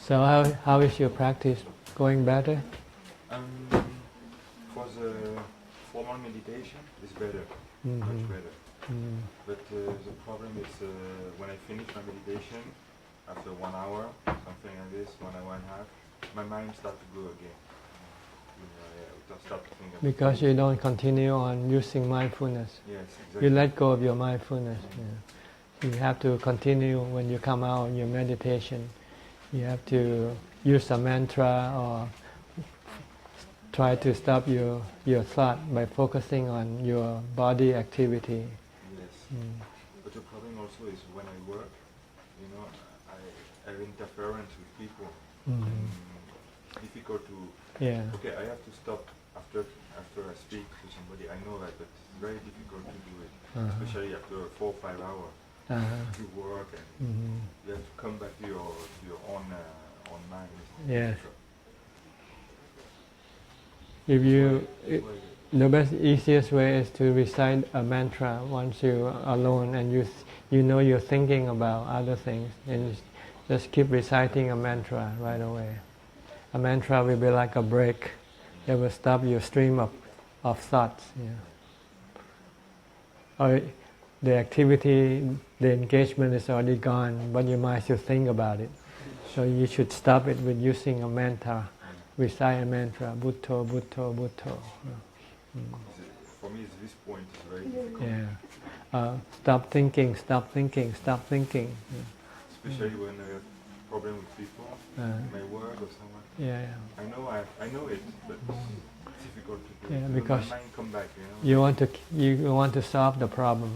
So how is your practice going better? For the formal meditation, it's better, Mm-hmm. much better. Mm. But the problem is when I finish my meditation, after 1 hour, something like this, 1 hour and a half, my mind starts to go again. I start to think about Because you don't continue on using mindfulness. Yes, exactly. You let go of your mindfulness. Yeah. You have to continue when you come out in your meditation. You have to use a mantra or try to stop your thought by focusing on your body activity. Yes. Mm. But the problem also is when I work, I have interference with people. Mm. Difficult to. Yeah. Okay, I have to stop after I speak to somebody. I know that, but it's very difficult to do it, especially after 4 or 5 hours. You work and you have to come back to your own mind. Yes. If you, the best, easiest way is to recite a mantra once you're alone and you know you're thinking about other things, and just keep reciting a mantra right away. A mantra will be like a brake that will stop your stream of thoughts. Yeah. Or the activity, the engagement is already gone, but your mind still think about it. So you should stop it with using a mantra. Recite a mantra, Bhutto, Bhutto, Bhutto. For me, this point is very difficult. Yeah. Stop thinking, stop thinking, stop thinking. Yeah. Especially when I have problem with people, my work or someone. Yeah. I know it, but it's difficult to do. Yeah, So because my mind come back. you want to solve the problem.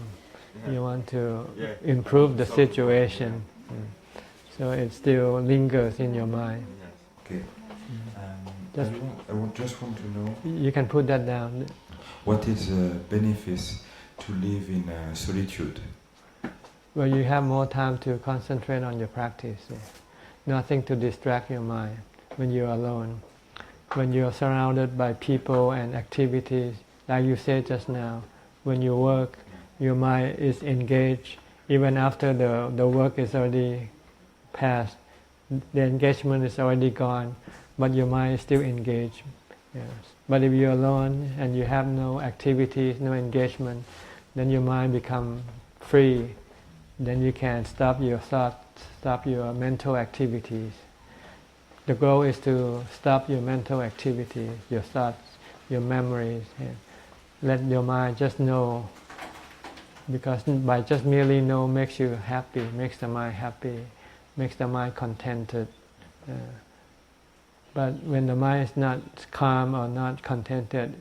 Yeah. You want to Yeah. improve the Solve the problem, situation. yeah. So it still lingers in your mind. Yes. Okay. Just want to know. You can put that down. What is the benefits to live in solitude? Well, you have more time to concentrate on your practice. Yeah. Nothing to distract your mind when you're alone. When you're surrounded by people and activities, like you said just now, when you work, your mind is engaged. Even after the work is already past, the engagement is already gone, but your mind is still engaged. Yes. But if you're alone and you have no activities, no engagement, then your mind becomes free. Then you can stop your thoughts, stop your mental activities. The goal is to stop your mental activities, your thoughts, your memories. Yeah. Let your mind just know, because by just merely know makes you happy, makes the mind happy, makes the mind contented. But when the mind is not calm or not contented,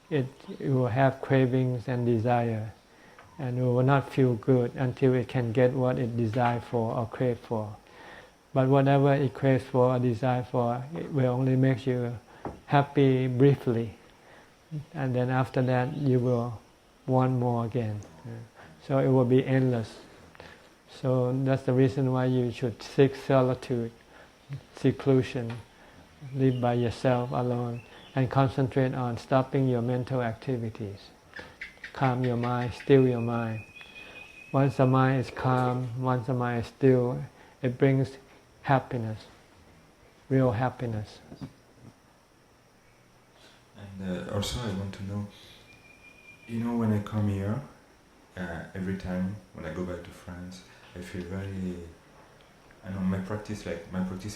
it will have cravings and desire, and it will not feel good until it can get what it desires for or crave for. But whatever it craves for or desires for, it will only make you happy briefly, and then after that you will want more again. So it will be endless. So that's the reason why you should seek solitude, seclusion, live by yourself alone, and concentrate on stopping your mental activities. Calm your mind, still your mind. Once the mind is calm, once the mind is still, it brings happiness, real happiness. And also I want to know, when I come here, every time when I go back to France, I feel very, my practice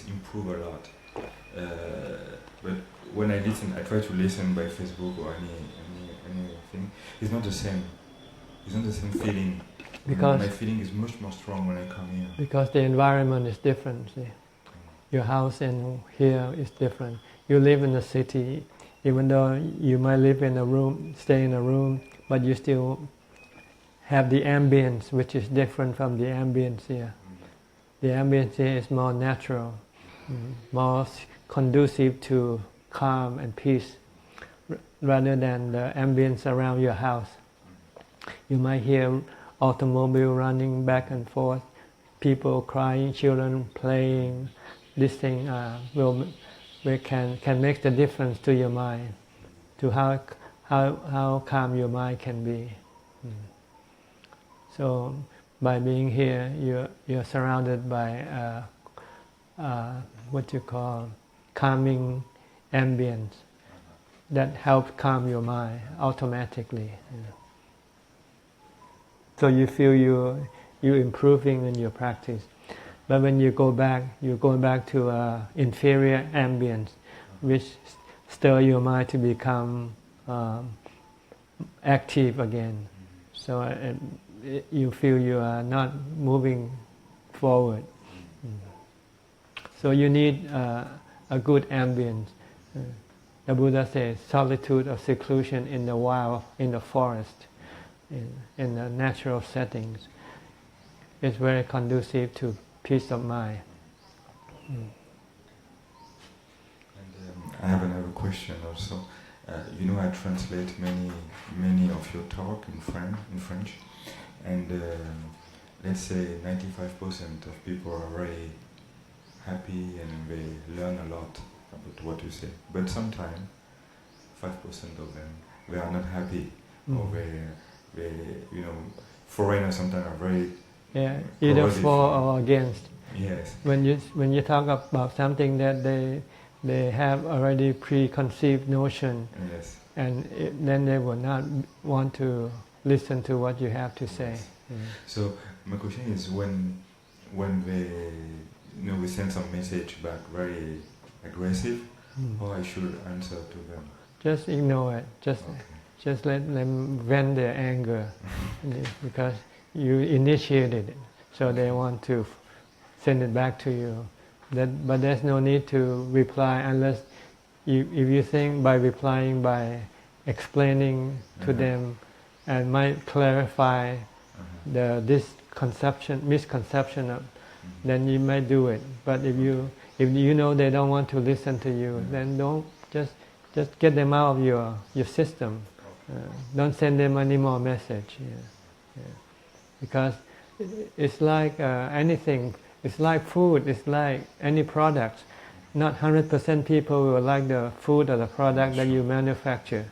improve a lot. But when I listen, I try to listen by Facebook or anything. It's not the same. It's not the same feeling. Because my feeling is much more strong when I come here. Because the environment is different. See? Your house and here is different. You live in a city, even though you might live in a room, stay in a room, but you still have the ambience, which is different from the ambience here. The ambience here is more natural, more conducive to calm and peace, rather than the ambience around your house. You might hear automobile running back and forth, people crying, children playing. This thing can make the difference to your mind, to how calm your mind can be. So by being here, you're surrounded by what you call calming ambience that helps calm your mind automatically. So you feel you're improving in your practice. But when you go back, you're going back to inferior ambience, which stir your mind to become active again. So you feel you are not moving forward. So you need a good ambience. The Buddha says solitude or seclusion in the wild, in the forest, in the natural settings is very conducive to peace of mind. And I have another question also. I translate many of your talk in French, and let's say 95% of people are very happy and they learn a lot about what you say. But sometimes 5% of them they are not happy, or they foreigners sometimes are very either for or against. Yes. When you talk about something that they have already preconceived notion, yes. And then they will not want to listen to what you have to say. Yes. So my question is, when they we send some message back very aggressive, how I should answer to them? Just ignore it. Just let them vent their anger, because you initiated it, so they want to send it back to you. But there's no need to reply unless if you think by replying, by explaining to them, and might clarify this misconception of, then you might do it. But if you know they don't want to listen to you, then don't just get them out of your system. Don't send them any more message. Because it's like anything. It's like food. It's like any product. Not 100% people will like the food or the product that you manufacture.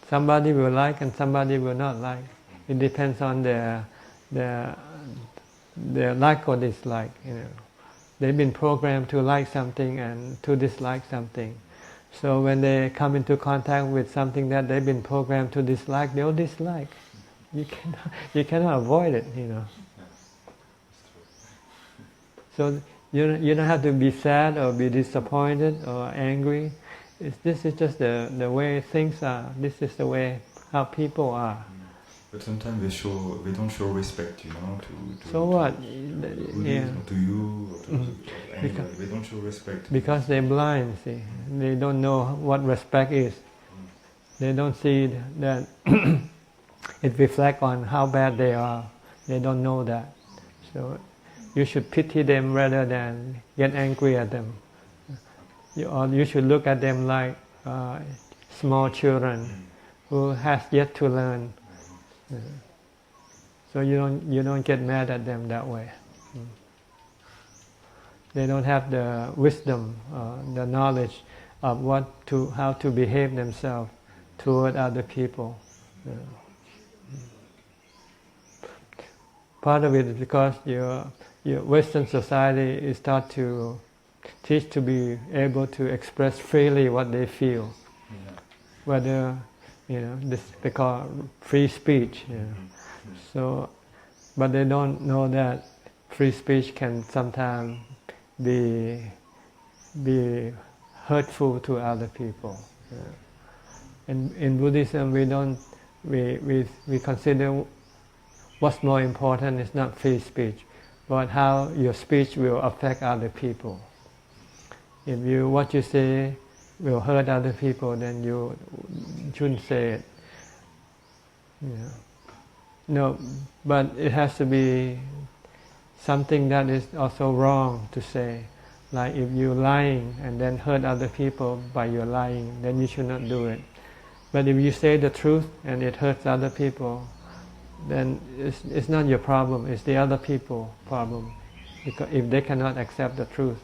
Somebody will like and somebody will not like. It depends on their like or dislike. They've been programmed to like something and to dislike something. So when they come into contact with something that they've been programmed to dislike, they'll dislike. You cannot avoid it. So you don't have to be sad or be disappointed or angry. This is just the way things are. This is the way how people are. But sometimes they don't show respect, to so what? To you, or to anybody. They don't show respect. Because they're blind, see. They don't know what respect is. They don't see that it reflects on how bad they are. They don't know that. So you should pity them rather than get angry at them. You should look at them like small children who has yet to learn. So you don't get mad at them that way. They don't have the wisdom, the knowledge of how to behave themselves toward other people. Part of it is because your Western society is taught to teach to be able to express freely what they feel, whether this they call free speech. So, but they don't know that free speech can sometimes be hurtful to other people. In Buddhism, we consider what's more important is not free speech, but how your speech will affect other people. If what you say will hurt other people, then you shouldn't say it. No, but it has to be something that is also wrong to say. Like if you're lying and then hurt other people by your lying, then you should not do it. But if you say the truth and it hurts other people, then it's not your problem, it's the other people's problem, because if they cannot accept the truth.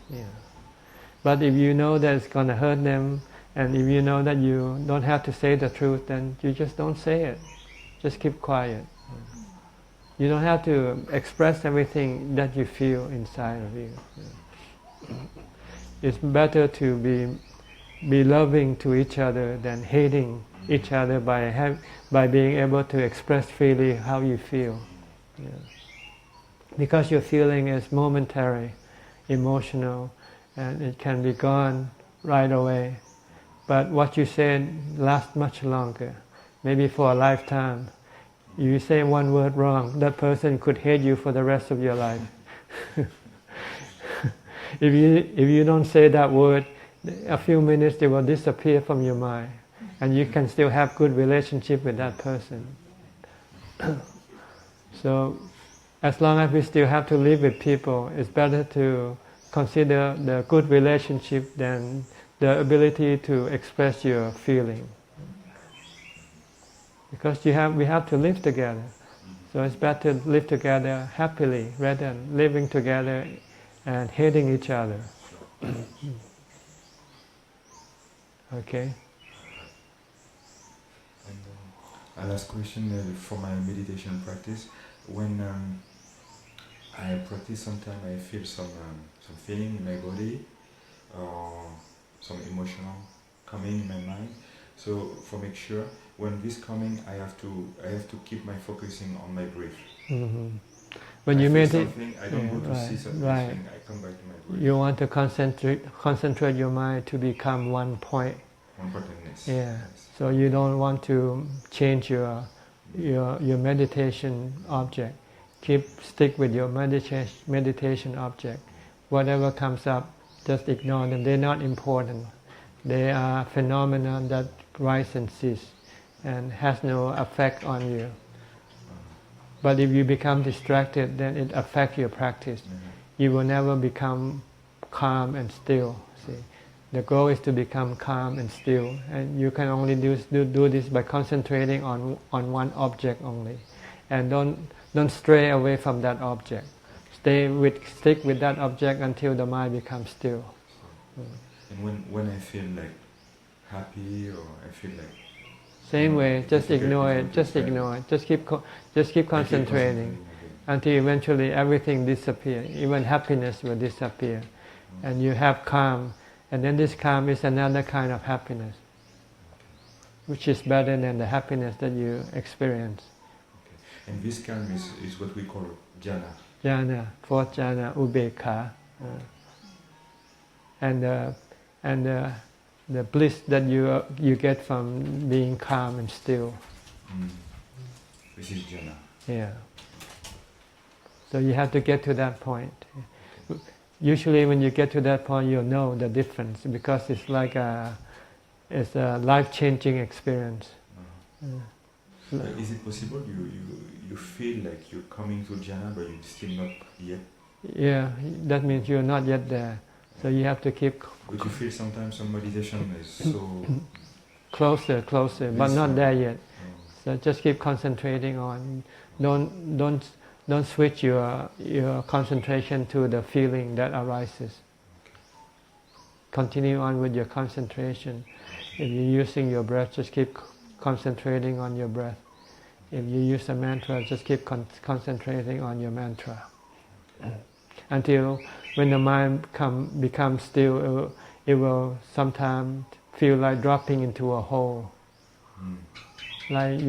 But if you know that it's going to hurt them, and if you know that you don't have to say the truth, then you just don't say it. Just keep quiet. You don't have to express everything that you feel inside of you. It's better to be loving to each other than hating each other by being able to express freely how you feel. Yeah. Because your feeling is momentary, emotional, and it can be gone right away. But what you say lasts much longer, maybe for a lifetime. You say one word wrong, that person could hate you for the rest of your life. If you don't say that word, a few minutes they will disappear from your mind, and you can still have good relationship with that person. So, as long as we still have to live with people, it's better to consider the good relationship than the ability to express your feeling. Because we have to live together. So it's better to live together happily rather than living together and hating each other. Okay. And a last question for my meditation practice. When I practice, sometimes I feel some feeling in my body or some emotional coming in my mind. So for make sure, when this coming, I have to keep my focusing on my breath. Mm-hmm. When you meditate, I don't go to see something. Right. I come back to my breath. You want to concentrate your mind to become one point. One pointedness. Yeah. Yes. So you don't want to change your meditation object. Stick with your meditation object. Whatever comes up, just ignore them. They're not important. They are phenomena that rise and cease and has no effect on you. But if you become distracted, then it affects your practice. You will never become calm and still. See, the goal is to become calm and still, and you can only do this by concentrating on one object only, and don't stray away from that object. Stick with that object until the mind becomes still. And when I feel like happy or I feel like same way, just ignore it. Just ignore it. Just keep concentrating until eventually everything disappears. Even happiness will disappear, and you have calm. And then this calm is another kind of happiness, which is better than the happiness that you experience. Okay. And this calm is what we call jhana. Jhana, fourth jhana, ubekha, and the bliss that you get from being calm and still. This is jhana. Yeah. So you have to get to that point. Usually, when you get to that point, you'll know the difference because it's like it's a life-changing experience. Is it possible you feel like you're coming to jhana, but you're still not yet? Yeah, that means you're not yet there. So you have to keep. But you feel sometimes some meditation is so closer, but not there yet. So just keep concentrating on. Don't switch your concentration to the feeling that arises. Continue on with your concentration. If you're using your breath, just keep concentrating on your breath. If you use a mantra, just keep concentrating on your mantra. Until when the mind becomes still, it will sometimes feel like dropping into a hole. Like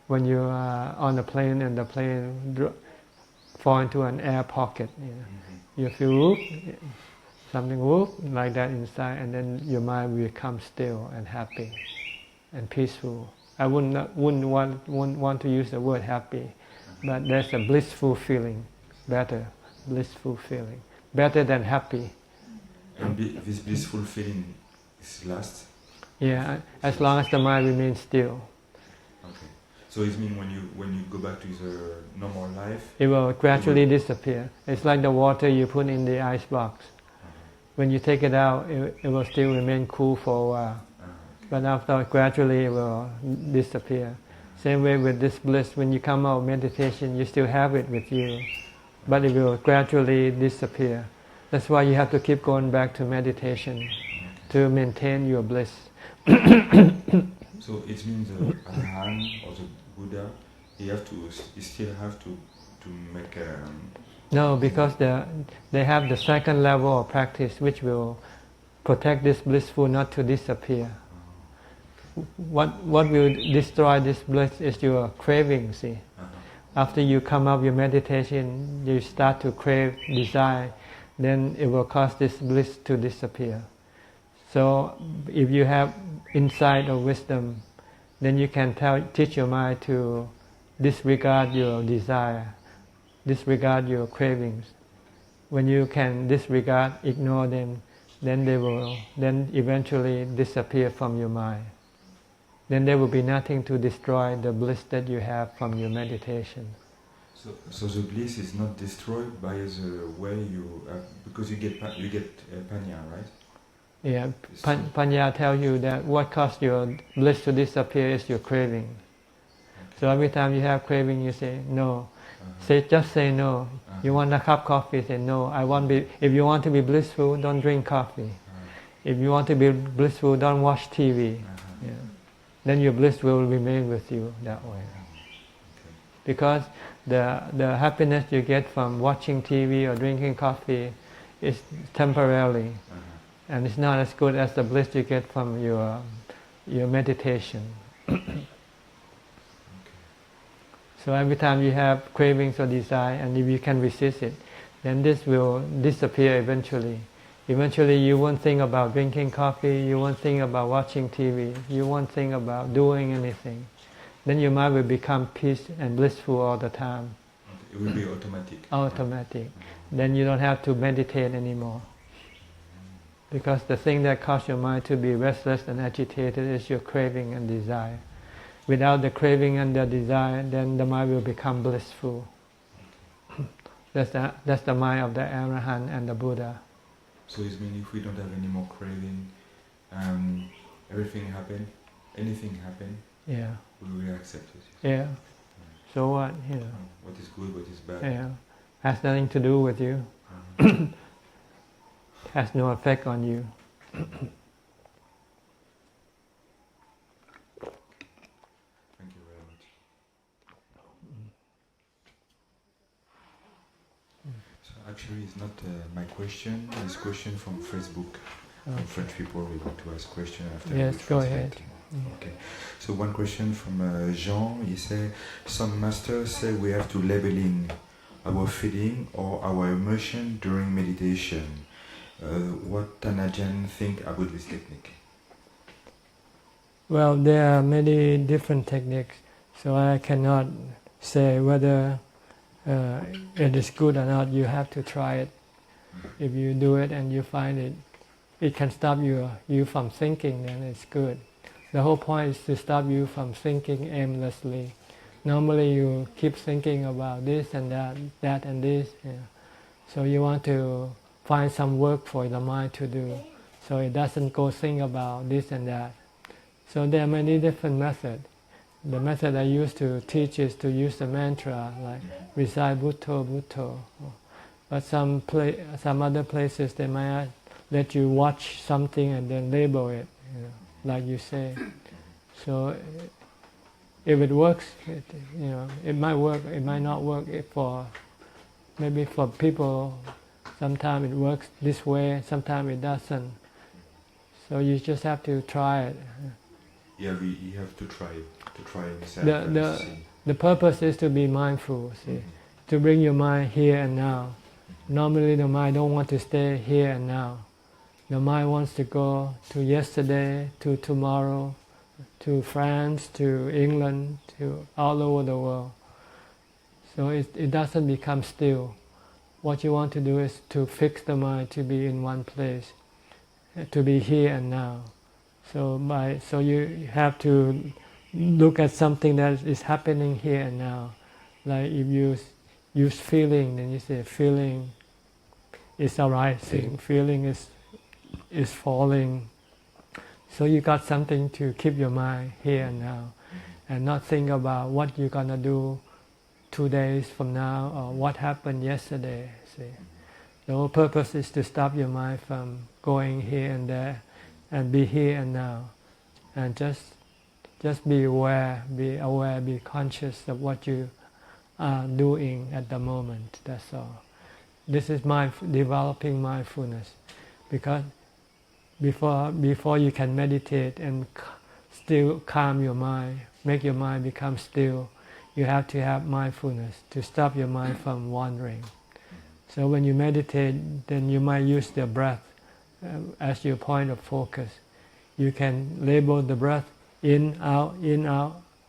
when you are on a plane and the plane fall into an air pocket. You feel whoop, something whoop like that inside, and then your mind will become still and happy and peaceful. I wouldn't want to use the word happy, but there's a blissful feeling, blissful feeling, better than happy. And this blissful feeling is last? Yeah, as long as the mind remains still. Okay. So it means when you go back to the normal life, it will gradually disappear. It's like the water you put in the ice box. When you take it out, it will still remain cool for a while. But after, gradually it will disappear. Same way with this bliss, when you come out of meditation, you still have it with you, but it will gradually disappear. That's why you have to keep going back to meditation to maintain your bliss. So it means the Ajahn or the Buddha, he still have to make No, because they have the second level of practice which will protect this blissful not to disappear. What will destroy this bliss is your craving, see. After you come up your meditation, you start to crave, desire, then it will cause this bliss to disappear. So if you have insight or wisdom, then you can teach your mind to disregard your desire, disregard your cravings. When you can disregard, ignore them, then they will eventually disappear from your mind. Then there will be nothing to destroy the bliss that you have from your meditation. So the bliss is not destroyed by the way you because you get panya, right? Yeah, panya tells you that what caused your bliss to disappear is your craving. Okay. So every time you have craving, you say no. Just say no. You want a cup of coffee? Say no. If you want to be blissful, don't drink coffee. If you want to be blissful, don't watch TV. Yeah. Then your bliss will remain with you that way. Because the happiness you get from watching TV or drinking coffee is temporarily, and it's not as good as the bliss you get from your meditation. So every time you have cravings or desire, and if you can resist it, then this will disappear eventually. Eventually you won't think about drinking coffee, you won't think about watching TV, you won't think about doing anything. Then your mind will become peace and blissful all the time. It will be automatic. Automatic. Then you don't have to meditate anymore. Because the thing that causes your mind to be restless and agitated is your craving and desire. Without the craving and the desire, then the mind will become blissful. That's the mind of the Arahant and the Buddha. So it means if we don't have any more craving, everything happen, anything happen, yeah, we will accept it. Yeah. So what? What is good, what is bad. Yeah. Has nothing to do with you. Has no effect on you. Thank you very much. So actually it's not my question, it's question from Facebook. From French people, we want to ask question after. Yes, go ahead. Okay. So one question from Jean, he said, some masters say we have to labeling our feeling or our emotion during meditation. What can Ajahn think about this technique? Well, there are many different techniques, so I cannot say whether it is good or not. You have to try it. If you do it and you find it can stop you from thinking, then it's good. The whole point is to stop you from thinking aimlessly. Normally you keep thinking about this and that and this. Yeah. So you want to find some work for the mind to do, so it doesn't go think about this and that. So there are many different methods. The method I used to teach is to use the mantra, like recite Bhutto, Bhutto. But some other places they might let you watch something and then label it, like you say. So if it works, it might work, it might not work. Maybe for people, sometimes it works this way, sometimes it doesn't. So you just have to try it. Yeah, you have to try yourself. The purpose is to be mindful, see, to bring your mind here and now. Normally the mind don't want to stay here and now. The mind wants to go to yesterday, to tomorrow, to France, to England, to all over the world. So it doesn't become still. What you want to do is to fix the mind to be in one place, to be here and now. So you have to look at something that is happening here and now. Like if you use feeling, then you say feeling is arising, feeling is falling. So you got something to keep your mind here and now, and not think about what you're gonna do 2 days from now or what happened yesterday. See, the whole purpose is to stop your mind from going here and there, and be here and now, and just be aware, be conscious of what you are doing at the moment. That's all. This is developing mindfulness, because before you can meditate and still calm your mind, make your mind become still, you have to have mindfulness to stop your mind from wandering. So when you meditate, then you might use the breath as your point of focus. You can label the breath in, out,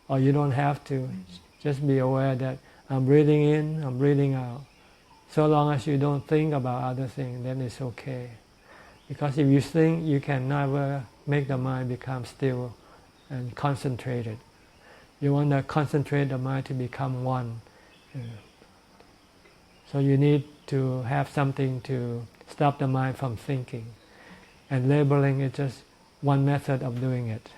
or you don't have to. Just be aware that I'm breathing in, I'm breathing out. So long as you don't think about other things, then it's okay. Because if you think, you can never make the mind become still and concentrated. You want to concentrate the mind to become one. So you need to have something to stop the mind from thinking. And labeling is just one method of doing it.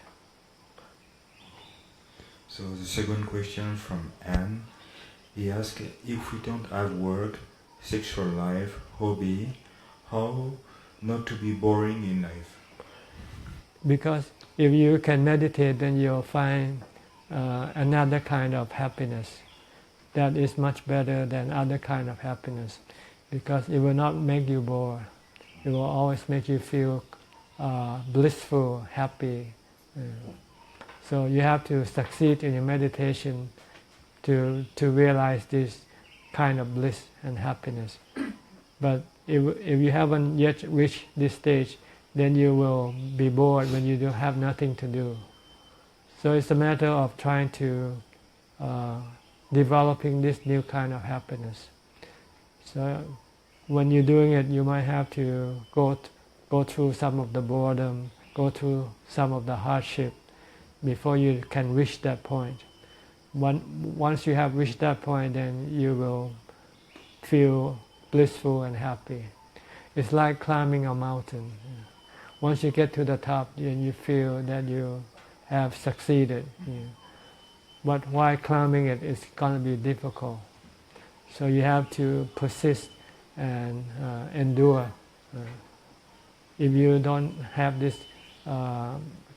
So the second question from Anne, he asked, if we don't have work, sexual life, hobby, how not to be boring in life? Because if you can meditate, then you'll find another kind of happiness that is much better than other kind of happiness, because it will not make you bored. It will always make you feel blissful, happy. So you have to succeed in your meditation to realize this kind of bliss and happiness. But if you haven't yet reached this stage, then you will be bored when you don't have nothing to do. So it's a matter of trying to developing this new kind of happiness. So when you're doing it, you might have to go through some of the boredom, go through some of the hardship before you can reach that point. Once you have reached that point, then you will feel blissful and happy. It's like climbing a mountain. Once you get to the top, then you feel that you have succeeded. But while climbing it, it's going to be difficult. So you have to persist and endure. If you don't have this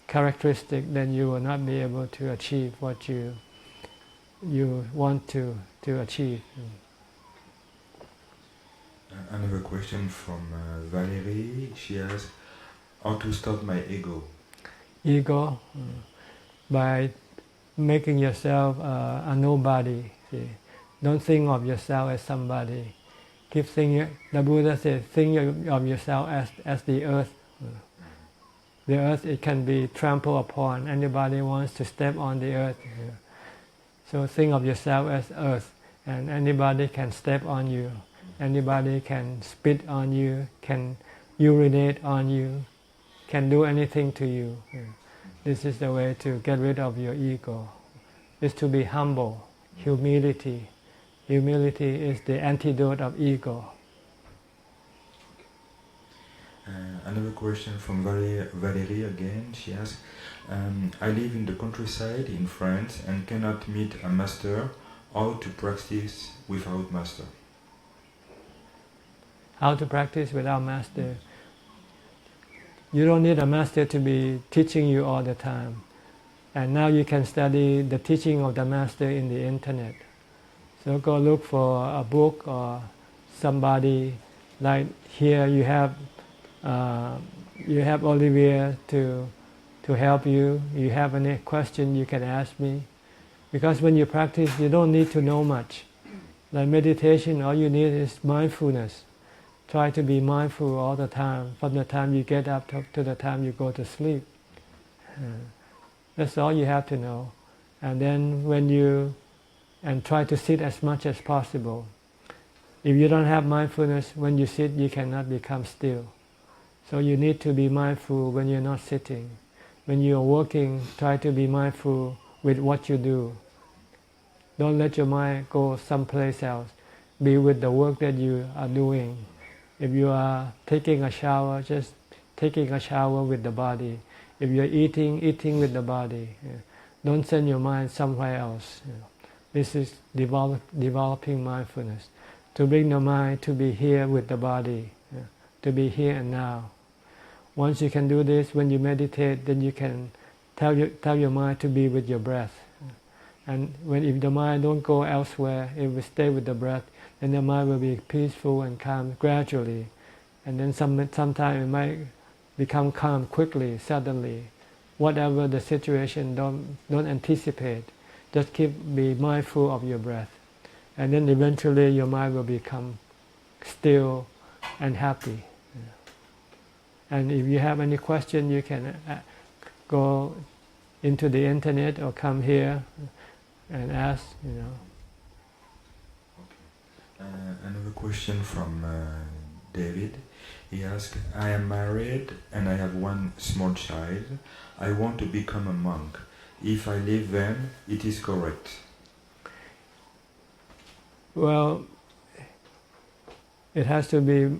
characteristic, then you will not be able to achieve what you want to achieve. Another question from Valerie. She asks, how to stop my ego? Ego? By making yourself a nobody. See? Don't think of yourself as somebody. Keep thinking. The Buddha said, think of yourself as the earth. The earth, it can be trampled upon. Anybody wants to step on the earth. So think of yourself as earth, and anybody can step on you. Anybody can spit on you, can urinate on you, can do anything to you. This is the way to get rid of your ego. Is to be humble, humility. Humility is the antidote of ego. Another question from Valerie again. She asks, I live in the countryside in France and cannot meet a master. How to practice without master? How to practice without master? You don't need a master to be teaching you all the time. And now you can study the teaching of the master in the internet. So go look for a book or somebody, like here you have Olivier to help you. You have any question, you can ask me. Because when you practice, you don't need to know much. Like meditation, all you need is mindfulness. Try to be mindful all the time, from the time you get up to the time you go to sleep. That's all you have to know. And then try to sit as much as possible. If you don't have mindfulness, when you sit, you cannot become still. So you need to be mindful when you're not sitting. When you're working, try to be mindful with what you do. Don't let your mind go someplace else. Be with the work that you are doing. If you are taking a shower, just taking a shower with the body. If you're eating with the body. Don't send your mind somewhere else. This is developing mindfulness. To bring the mind to be here with the body. To be here and now. Once you can do this, when you meditate, then you can tell your mind to be with your breath. And if the mind don't go elsewhere, it will stay with the breath, and the mind will be peaceful and calm gradually. And then sometime it might become calm quickly, suddenly. Whatever the situation, don't anticipate. Just be mindful of your breath. And then eventually your mind will become still and happy. And if you have any question, you can go into the internet or come here and ask, Okay. Another question from David. He asked, I am married and I have one small child. I want to become a monk. If I leave them, it is correct? Well, it has to be,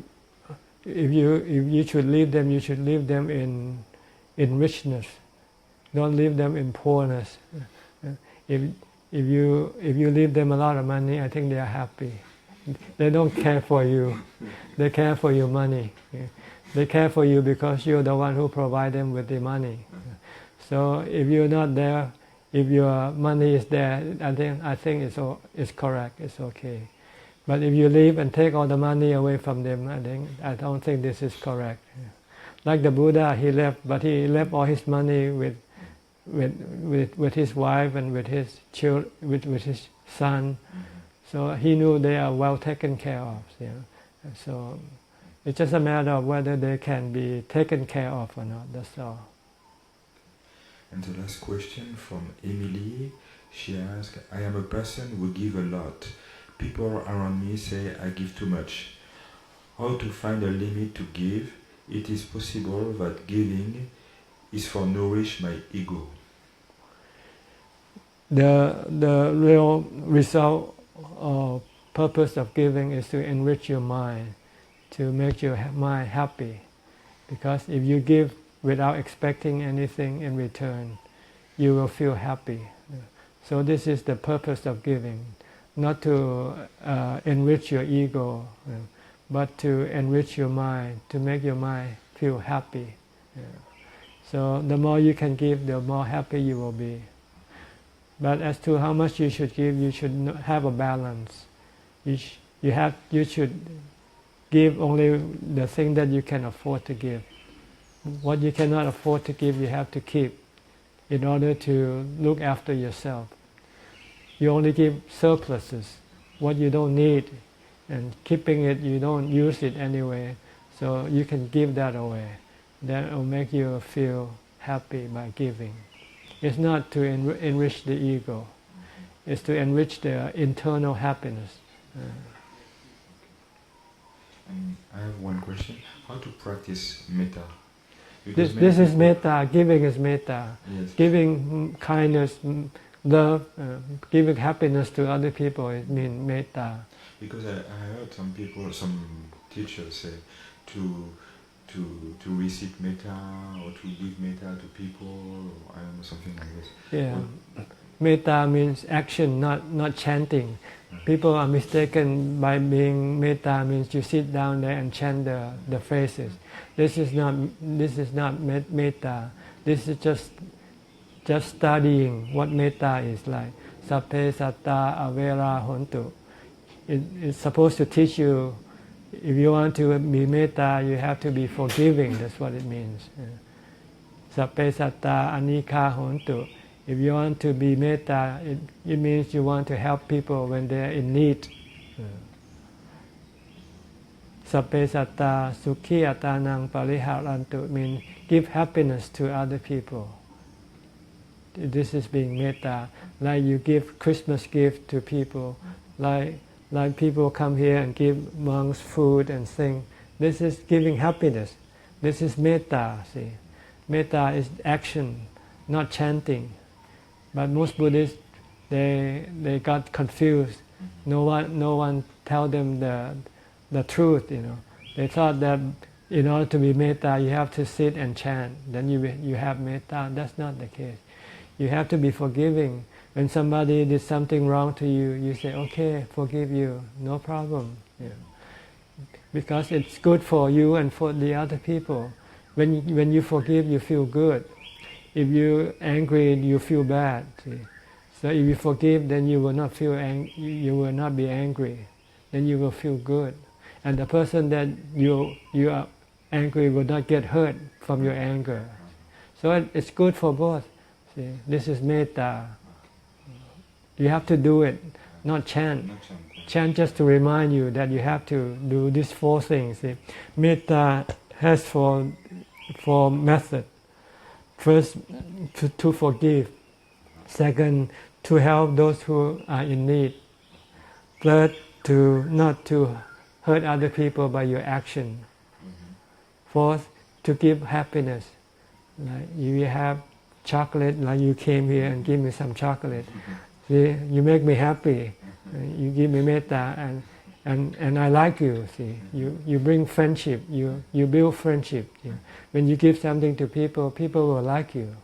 if you should leave them, you should leave them in richness. Don't leave them in poorness. If you leave them a lot of money, I think they are happy. They don't care for you. They care for your money. They care for you because you're the one who provide them with the money. So if you're not there, if your money is there, I think it's correct. It's okay. But if you leave and take all the money away from them, I don't think this is correct. Like the Buddha, he left, but he left all his money with his wife and with his children, with his son. So he knew they are well taken care of. So it's just a matter of whether they can be taken care of or not. That's all. And the last question from Emily. She asked, I am a person who give a lot. People around me say I give too much. How to find a limit to give? It is possible that giving is for nourish my ego. The real result or purpose of giving is to enrich your mind, to make your mind happy. Because if you give without expecting anything in return, you will feel happy. So this is the purpose of giving, not to enrich your ego, but to enrich your mind, to make your mind feel happy. So the more you can give, the more happy you will be. But as to how much you should give, you should have a balance. You should give only the thing that you can afford to give. What you cannot afford to give, you have to keep in order to look after yourself. You only give surpluses, what you don't need, and keeping it, you don't use it anyway, so you can give that away. That will make you feel happy by giving. It's not to enrich the ego, it's to enrich the internal happiness. I have one question. How to practice metta? This is metta, giving is metta. Yes. Giving kindness, love, giving happiness to other people, it means metta. Because I heard some people, some teachers say to recite metta or to give metta to people, or I don't know, something like this. Yeah. Metta means action, not chanting. People are mistaken by being metta means you sit down there and chant the phrases. This is not metta. This is just studying what metta is like. Sappe satta avera hontu. It's supposed to teach you, if you want to be metta, you have to be forgiving. That's what it means. Sappe satta anika hontu. If you want to be metta, it means you want to help people when they are in need. Sappe satta sukhi atanang pariharantu means give happiness to other people. This is being metta. Like you give Christmas gift to people, like people come here and give monks food and sing. This is giving happiness. This is metta. See, metta is action, not chanting. But most Buddhists, they got confused. No one tell them the truth. They thought that in order to be metta, you have to sit and chant. Then you have metta. That's not the case. You have to be forgiving. When somebody did something wrong to you, you say, "Okay, forgive you, no problem." Because it's good for you and for the other people. When you forgive, you feel good. If you're angry, you feel bad. See? So if you forgive, then you will not feel you will not be angry. then you will feel good. And the person that you are angry will not get hurt from your anger. So it's good for both. See, this is metta. You have to do it, not chant. Chant just to remind you that you have to do these 4 things. See, metta has 4 methods. First, to forgive. Second, to help those who are in need. Third, not to hurt other people by your action. Fourth, to give happiness. Like you have chocolate, like you came here and give me some chocolate. See, you make me happy. You give me metta, and I like you. See, you bring friendship. You build friendship. When you give something to people, people will like you.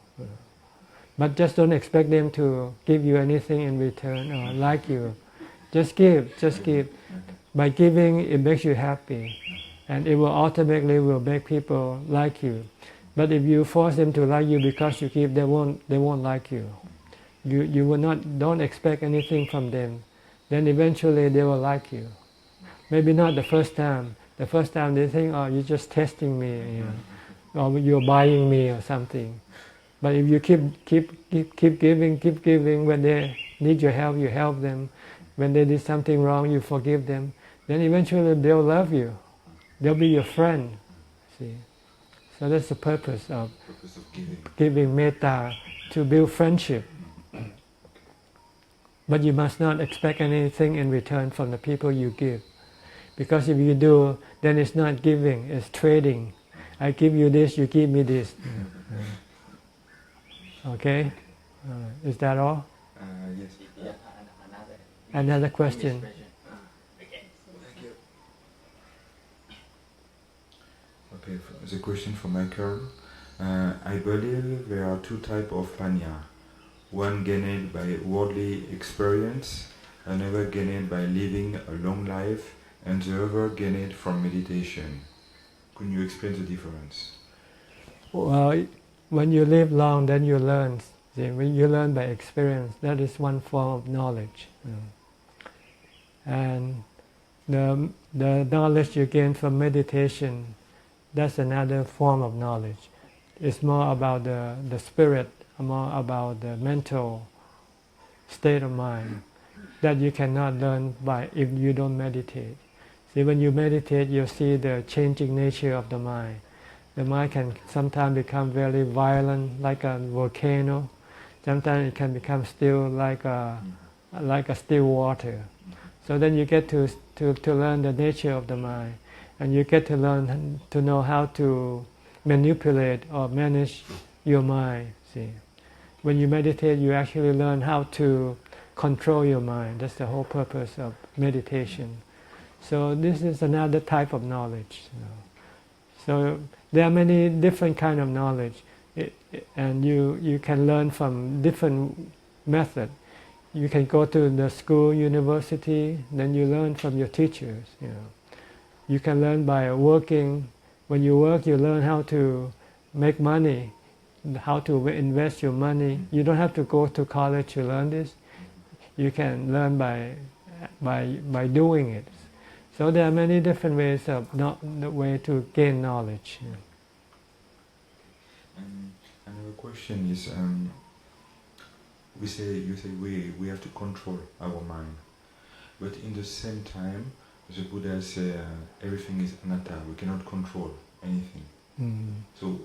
But just don't expect them to give you anything in return or like you. Just give. By giving, it makes you happy, and it will ultimately make people like you. But if you force them to like you because you give, they won't like you. You will not. Don't expect anything from them. Then eventually they will like you. Maybe not the first time. The first time they think, oh, you're just testing me, or you're buying me or something. But if you keep giving, when they need your help, you help them. When they did something wrong, you forgive them. Then eventually they'll love you. They'll be your friend. See, so that's the purpose of giving metta, to build friendship. But you must not expect anything in return from the people you give. Because if you do, then it's not giving, it's trading. I give you this, you give me this. Okay? Is that all? Yes. Another question. Okay, the question for Michael. I believe there are 2 types of panya. One gained by worldly experience, another gained by living a long life, and the other gained from meditation. Could you explain the difference? Well, when you live long, then you learn. See, when you learn by experience, that is one form of knowledge. And the knowledge you gain from meditation, that's another form of knowledge. It's more about the spirit, more about the mental state of mind that you cannot learn by if you don't meditate. See, when you meditate, you see the changing nature of the mind. The mind can sometimes become very violent, like a volcano. Sometimes it can become still, like a still water. So then you get to learn the nature of the mind, and you get to learn to know how to manipulate or manage your mind. See, when you meditate, you actually learn how to control your mind. That's the whole purpose of meditation. So this is another type of knowledge. So there are many different kind of knowledge, and you can learn from different methods. You can go to the school, university, then you learn from your teachers. You can learn by working. When you work, you learn how to make money, how to invest your money. You don't have to go to college to learn this. You can learn by doing it. So there are many different ways of the way to gain knowledge. Another question is, you say we have to control our mind, but in the same time, the Buddha says everything is anatta. We cannot control anything. So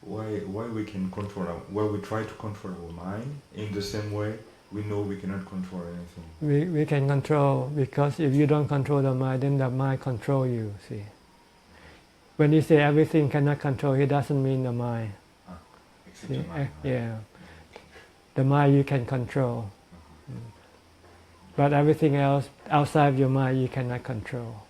why we can control why we try to control our mind in the same way we know we cannot control anything? We can control, because if you don't control the mind, then the mind control you. See, when he say everything cannot control, he doesn't mean the mind. Except the mind. Yeah, the mind you can control, but everything else outside your mind you cannot control.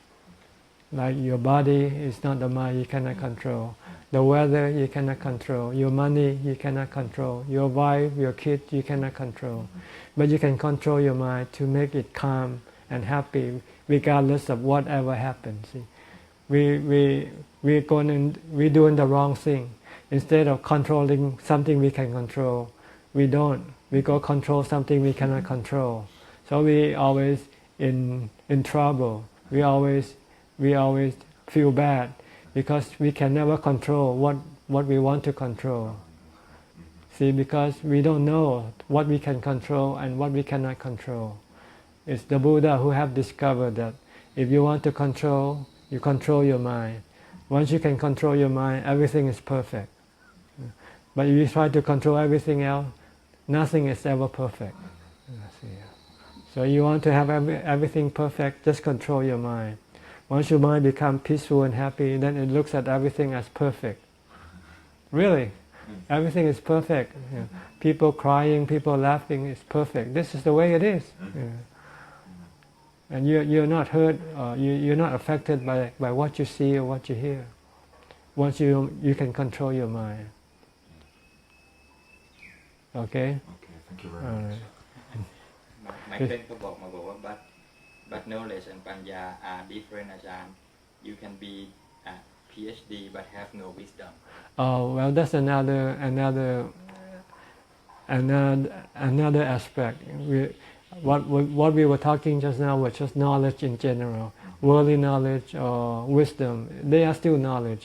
Like your body is not the mind, you cannot control. The weather you cannot control. Your money you cannot control. Your wife, your kids you cannot control. But you can control your mind to make it calm and happy regardless of whatever happens. See? We're doing the wrong thing. Instead of controlling something we can control, we don't. We go control something we cannot control. So we always in trouble. we always feel bad because we can never control what we want to control. See, because we don't know what we can control and what we cannot control. It's the Buddha who have discovered that if you want to control, you control your mind. Once you can control your mind, everything is perfect. But if you try to control everything else, nothing is ever perfect. So you want to have everything perfect, just control your mind. Once your mind becomes peaceful and happy, then it looks at everything as perfect. Really, everything is perfect. People crying, people laughing is perfect. This is the way it is. And you're not hurt, or you're not affected by what you see or what you hear. Once you can control your mind. Okay? Okay, thank you very much. My friend ก็บอกมาว่า but knowledge and panya are different อาจารย์ you can be a PhD but have no wisdom. Oh well, that's another aspect. What we were talking just now was just knowledge in general, worldly knowledge or wisdom. They are still knowledge,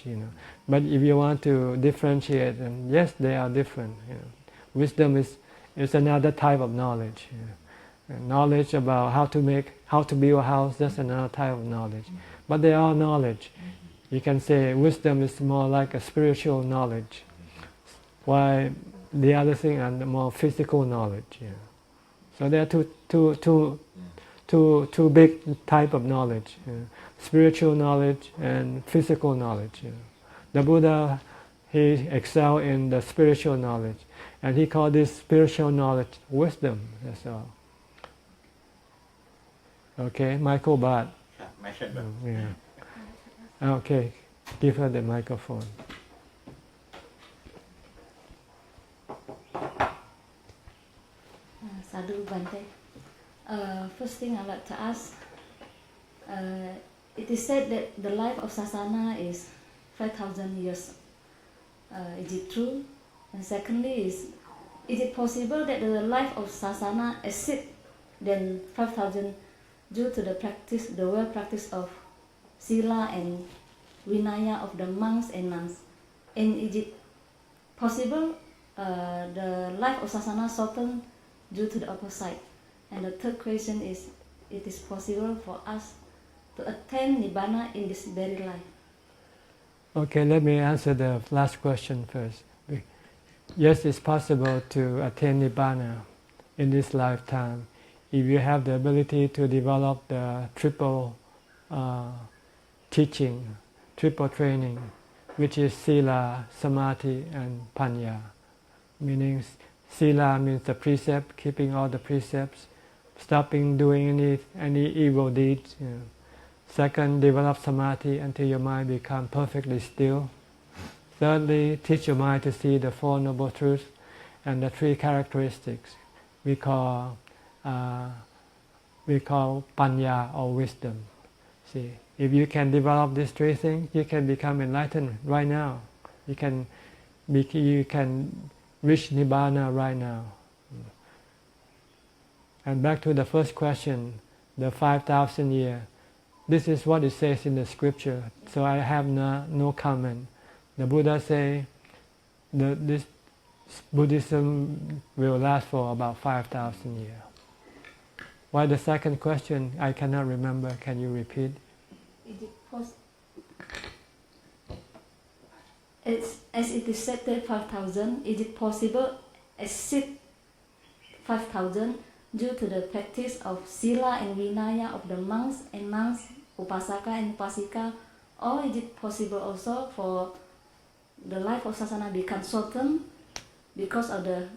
But if you want to differentiate them, yes, they are different. Wisdom is another type of knowledge. Knowledge about how to build a house, that's another type of knowledge. But they are knowledge. You can say wisdom is more like a spiritual knowledge, while the other thing are the more physical knowledge. So there are two big type of knowledge: spiritual knowledge and physical knowledge. The Buddha, he excelled in the spiritual knowledge, and he called this spiritual knowledge wisdom. That's all. Okay, Michael Bhatt. Yeah. Okay, give her the microphone. Sadhu Bante. First thing I'd like to ask, it is said that the life of Sasana is 5,000 years. Is it true? And secondly, is it possible that the life of Sasana exceeds than 5,000 due to the well practice of Sila and Vinaya of the monks and nuns? And is it possible the life of Sasana shortened due to the opposite? And the third question is, it is possible for us to attain Nibbana in this very life? Okay, let me answer the last question first. Yes, it's possible to attain Nibbana in this lifetime if you have the ability to develop the triple teaching, triple training, which is Sila, Samadhi, and Panya. Meaning, Sila means the precept, keeping all the precepts, stopping doing any evil deeds. Second, develop Samadhi until your mind becomes perfectly still. Thirdly, teach your mind to see the Four Noble Truths and the three characteristics we call Panya or wisdom. See, if you can develop these three things, you can become enlightened right now. You can reach Nibbana right now. And back to the first question, the 5,000 years. This is what it says in the scripture, so I have no comment. The Buddha say this Buddhism will last for about 5,000 years. Why the second question? I cannot remember. Can you repeat? As it is said that 5,000, is it possible exceed 5,000 due to the practice of Sila and Vinaya of the monks and nuns, Upasaka and Upasika, or is it possible also for the life of Sasana become shortened because of the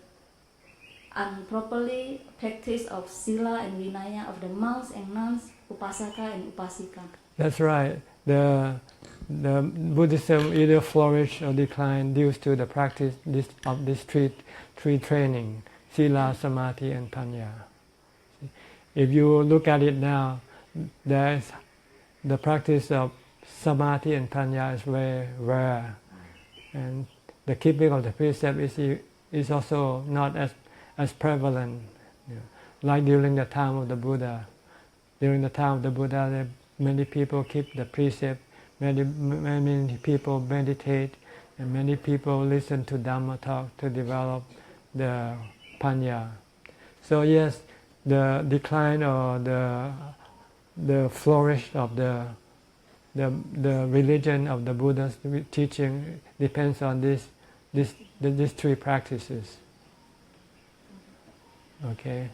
improperly practice of Sila and Vinaya of the monks and nuns, Upasaka and Upasika? That's right. The Buddhism either flourish or decline due to the practice of this three training, Sila, Samadhi, and Panya. If you look at it now, there's the practice of Samadhi and Panya is very rare, and the keeping of the precept is also not as prevalent. Like during the time of the Buddha. During the time of the Buddha, many people keep the precept, many people meditate, and many people listen to Dhamma talk to develop the panya. So yes, the decline or the flourish of the religion of the Buddha's teaching depends on these three practices. Okay.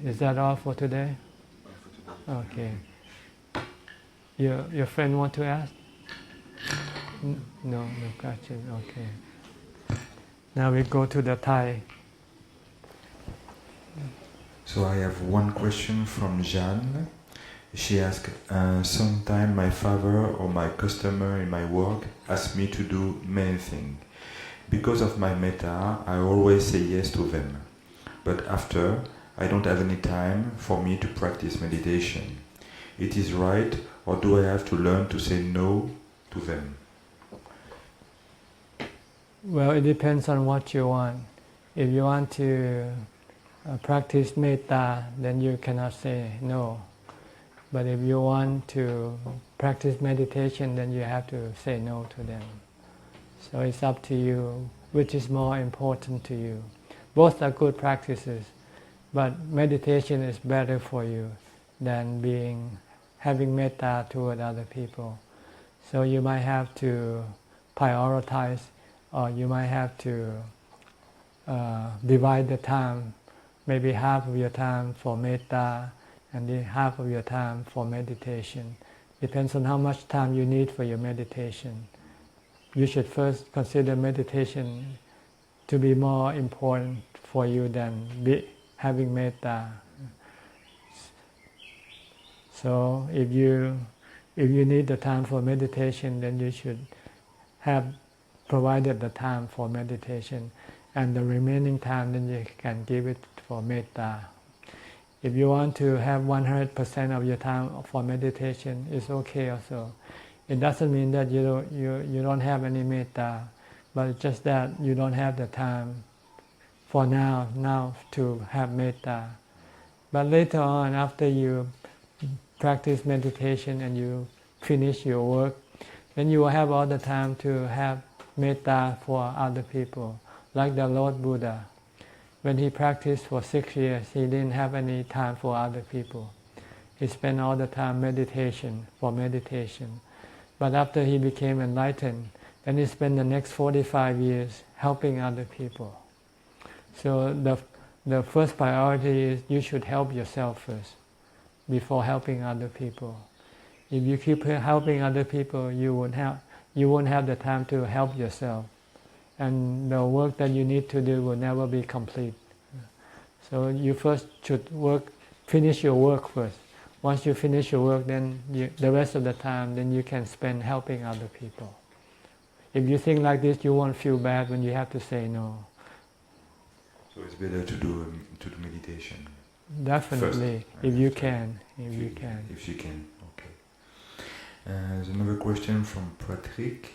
Is that all for today? Okay. Your friend want to ask? No question. Okay. Now we go to the Thai. So I have one question from Jeanne. She asked, sometime my father or my customer in my work ask me to do many things. Because of my metta, I always say yes to them. But after, I don't have any time for me to practice meditation. It is right, or do I have to learn to say no to them? Well, it depends on what you want. If you want to practice metta, then you cannot say no. But if you want to practice meditation, then you have to say no to them. So it's up to you, which is more important to you. Both are good practices, but meditation is better for you than having metta toward other people. So you might have to prioritize, or you might have to divide the time, maybe half of your time for metta and then half of your time for meditation. Depends on how much time you need for your meditation. You should first consider meditation to be more important for you than having metta. So if you need the time for meditation, then you should have provided the time for meditation, and the remaining time then you can give it for metta. If you want to have 100% of your time for meditation, it's okay also. It doesn't mean that you don't have any metta, but it's just that you don't have the time for now to have metta. But later on, after you practice meditation and you finish your work, then you will have all the time to have metta for other people. Like the Lord Buddha. When he practiced for 6 years, he didn't have any time for other people. He spent all the time meditation. But after he became enlightened, then he spent the next 45 years helping other people. So the first priority is you should help yourself first, before helping other people. If you keep helping other people, you won't have the time to help yourself. And the work that you need to do will never be complete. So you first should finish your work first. Once you finish your work, then the rest of the time, then you can spend helping other people. If you think like this, you won't feel bad when you have to say no. So it's better to do meditation. Definitely, first, if you can. If you can, okay. There's another question from Patrick.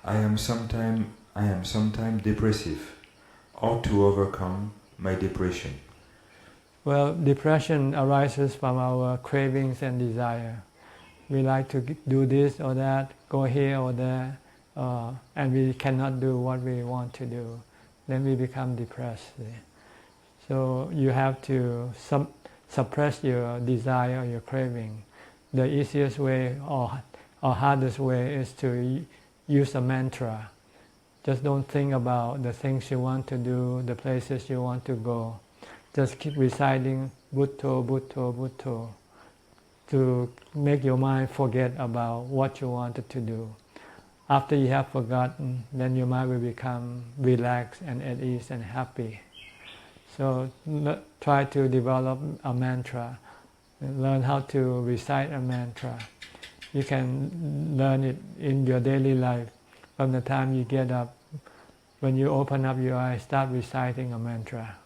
I am sometimes depressive. How to overcome my depression? Well, depression arises from our cravings and desire. We like to do this or that, go here or there, and we cannot do what we want to do. Then we become depressed. So you have to suppress your desire or your craving. The easiest way or hardest way is to use a mantra. Just don't think about the things you want to do, the places you want to go. Just keep reciting Bhutto, Bhutto, Bhutto to make your mind forget about what you wanted to do. After you have forgotten, then your mind will become relaxed and at ease and happy. So try to develop a mantra. Learn how to recite a mantra. You can learn it in your daily life. From the time you get up, when you open up your eyes, start reciting a mantra.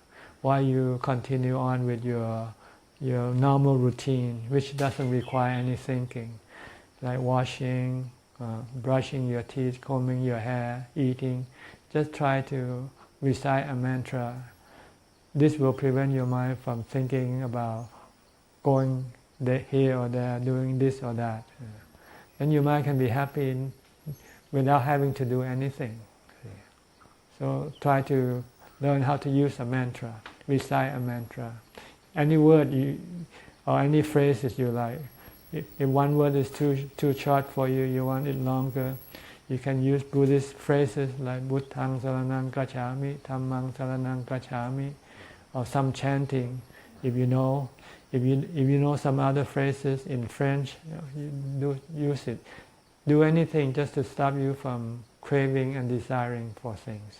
While you continue on with your normal routine, which doesn't require any thinking, like washing, brushing your teeth, combing your hair, eating. Just try to recite a mantra. This will prevent your mind from thinking about going here or there, doing this or that. Then your mind can be happy without having to do anything. So try to learn how to use a mantra, recite a mantra. Any word or any phrases you like. If one word is too short for you, you want it longer, you can use Buddhist phrases like Buddhaṃ saranang gacchāmi, Dhammāṃ saranang gacchāmi, or some chanting. If you know some other phrases in French, you use it. Do anything just to stop you from craving and desiring for things.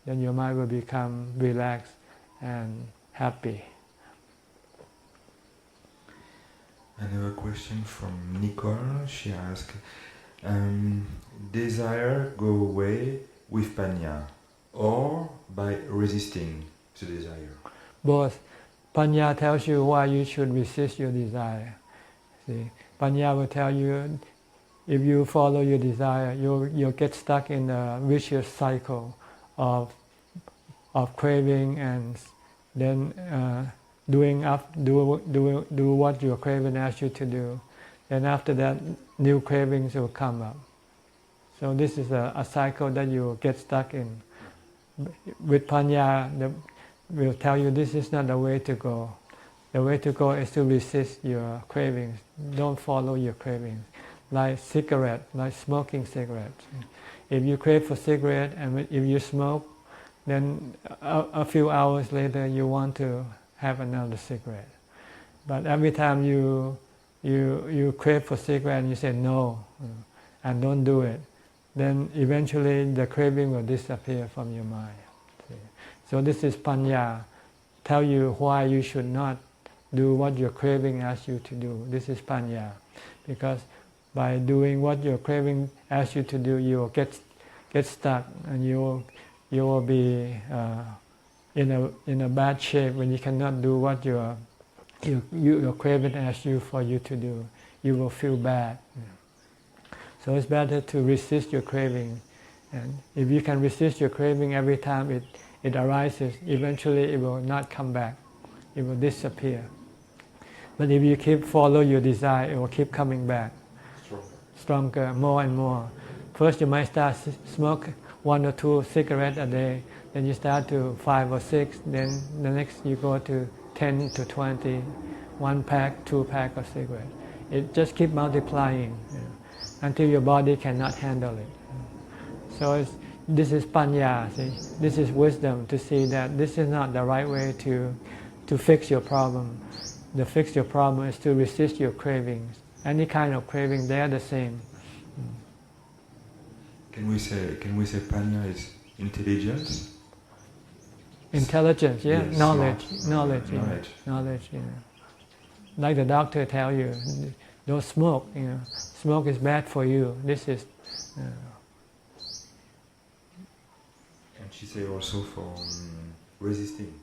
Then your mind will become relaxed and happy. Another question from Nicole. She asked, desire go away with panya or by resisting the desire? Both. Panya tells you why you should resist your desire. See, Panya will tell you if you follow your desire, you'll get stuck in a vicious cycle of craving and then do what your craving asks you to do. And after that, new cravings will come up. So this is a cycle that you get stuck in. With Panya, will tell you this is not the way to go. The way to go is to resist your cravings. Don't follow your cravings. Like smoking cigarettes. If you crave for cigarette and if you smoke, then a few hours later you want to have another cigarette. But every time you crave for cigarette and you say no and don't do it, then eventually the craving will disappear from your mind. So this is Panya. Tell you why you should not do what your craving asks you to do. This is Panya. Because by doing what your craving asks you to do, you will get stuck and you will be in a bad shape when you cannot do what your craving asks you to do. You will feel bad. So it's better to resist your craving. And if you can resist your craving every time it arises, eventually it will not come back. It will disappear. But if you follow your desire, it will keep coming back. Stronger, more and more. First you might start smoke 1 or 2 cigarettes a day, then you start to 5 or 6, then the next you go to 10 to 20, 1 pack, 2 pack of cigarettes. It just keeps multiplying until your body cannot handle it. So this is Panya, see? This is wisdom to see that this is not the right way to fix your problem. To fix your problem is to resist your cravings. Any kind of craving, they are the same. Can we say Panya is intelligence? Intelligence, yeah. Yes, knowledge. Knowledge. Like the doctor tell you, don't smoke. Smoke is bad for you. This is. And she say also for resisting.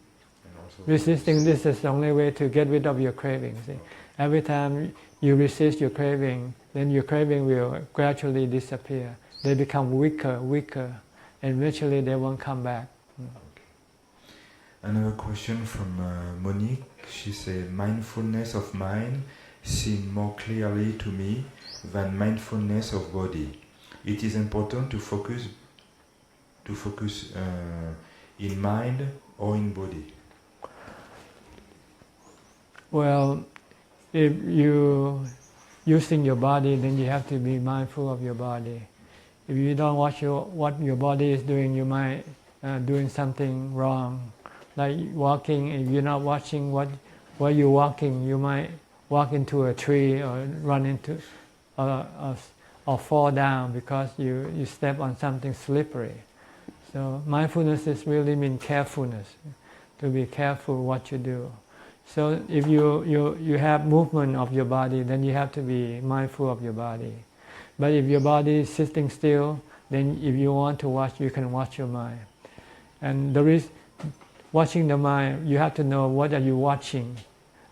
Resisting, this is the only way to get rid of your craving. See? Every time you resist your craving, then your craving will gradually disappear. They become weaker, and eventually they won't come back. Another question from Monique. She said, mindfulness of mind seems more clearly to me than mindfulness of body. It is important to focus in mind or in body. Well, if you using your body, then you have to be mindful of your body. If you don't watch what your body is doing, you might doing something wrong. Like walking, if you're not watching where you're walking, you might walk into a tree or run into or fall down because you step on something slippery. So mindfulness is really mean carefulness, to be careful what you do. So if you have movement of your body, then you have to be mindful of your body. But if your body is sitting still, then if you want to watch, you can watch your mind. And there is watching the mind, you have to know what are you watching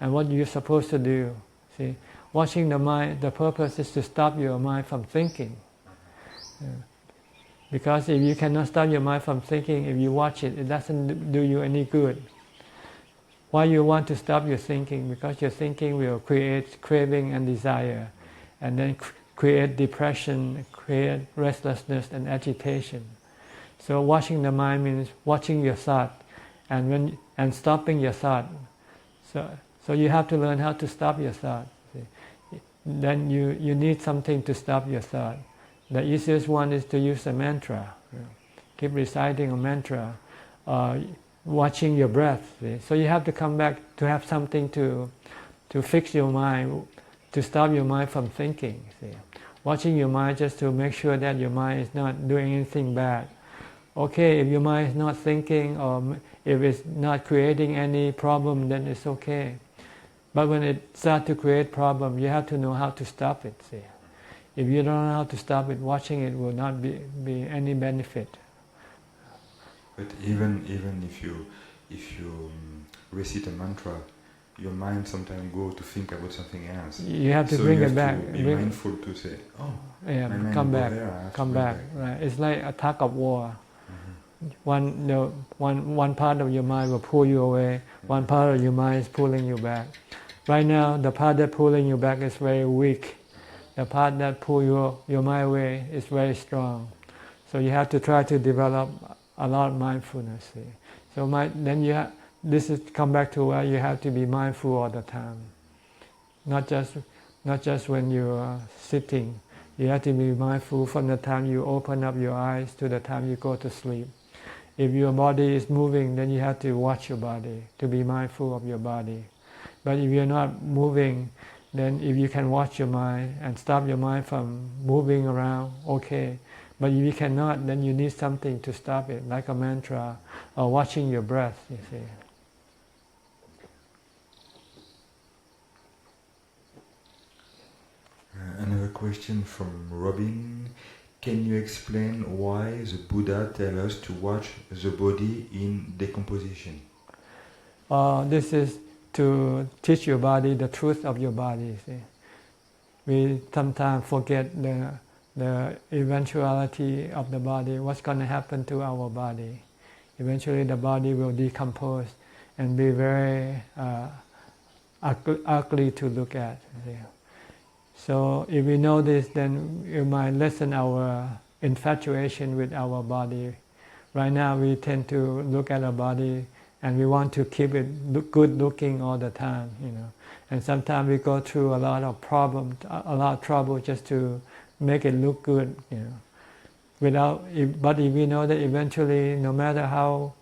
and what you're supposed to do. See, watching the mind, the purpose is to stop your mind from thinking. Because if you cannot stop your mind from thinking, if you watch it, it doesn't do you any good. Why you want to stop your thinking? Because your thinking will create craving and desire, and then create depression, create restlessness and agitation. So watching the mind means watching your thought, and stopping your thought. So you have to learn how to stop your thought. Then you need something to stop your thought. The easiest one is to use a mantra. Keep reciting a mantra, watching your breath. So you have to come back to have something to fix your mind, to stop your mind from thinking. Watching your mind just to make sure that your mind is not doing anything bad. Okay, if your mind is not thinking, or if it's not creating any problem, then it's okay. But when it starts to create problem, you have to know how to stop it. If you don't know how to stop it, watching it will not be any benefit. But even if you recite a mantra, your mind sometimes go to think about something else. You have to so bring you it back. To be mindful to say, oh, yeah, my mind come go back, there, come back. Right. It's like a tug of war. One part of your mind will pull you away. One part of your mind is pulling you back. Right now, the part that pulling you back is very weak. The part that pull your mind away is very strong. So you have to try to develop a lot of mindfulness. So this is come back to where you have to be mindful all the time. Not just when you are sitting. You have to be mindful from the time you open up your eyes to the time you go to sleep. If your body is moving, then you have to watch your body, to be mindful of your body. But if you're not moving, then if you can watch your mind and stop your mind from moving around, okay. But if you cannot, then you need something to stop it, like a mantra or watching your breath, you see. Another question from Robin. Can you explain why the Buddha tells us to watch the body in decomposition? This is to teach your body the truth of your body. See? We sometimes forget the eventuality of the body, what's going to happen to our body. Eventually the body will decompose and be very ugly to look at. See? So if we know this, then it might lessen our infatuation with our body. Right now we tend to look at our body and we want to keep it good looking all the time, And sometimes we go through a lot of problems, a lot of trouble just to make it look good, But if we know that eventually, no matter how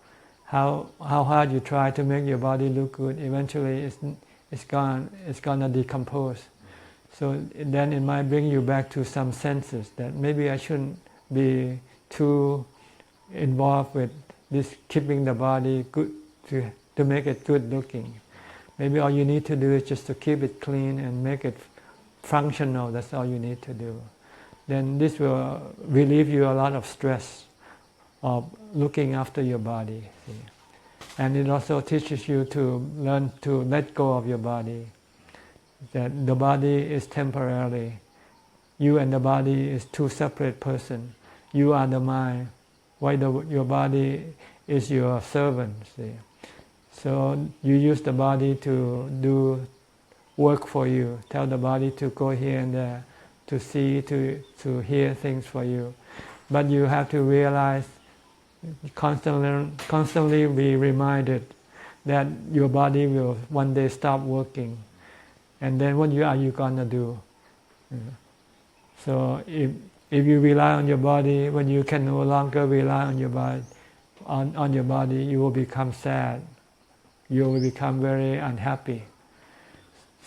hard you try to make your body look good, eventually it's gonna decompose. So then it might bring you back to some senses that maybe I shouldn't be too involved with this keeping the body good to make it good looking. Maybe all you need to do is just to keep it clean and make it functional. That's all you need to do. Then this will relieve you a lot of stress of looking after your body. See? And it also teaches you to learn to let go of your body. That the body is temporary. You and the body is two separate persons. You are the mind, while your body is your servant. See? So you use the body to do work for you. Tell the body to go here and there, to see, to hear things for you. But you have to realize, constantly be reminded that your body will one day stop working. And then what are you gonna do? So if you rely on your body, when you can no longer rely on your body, on your body, you will become sad. You will become very unhappy.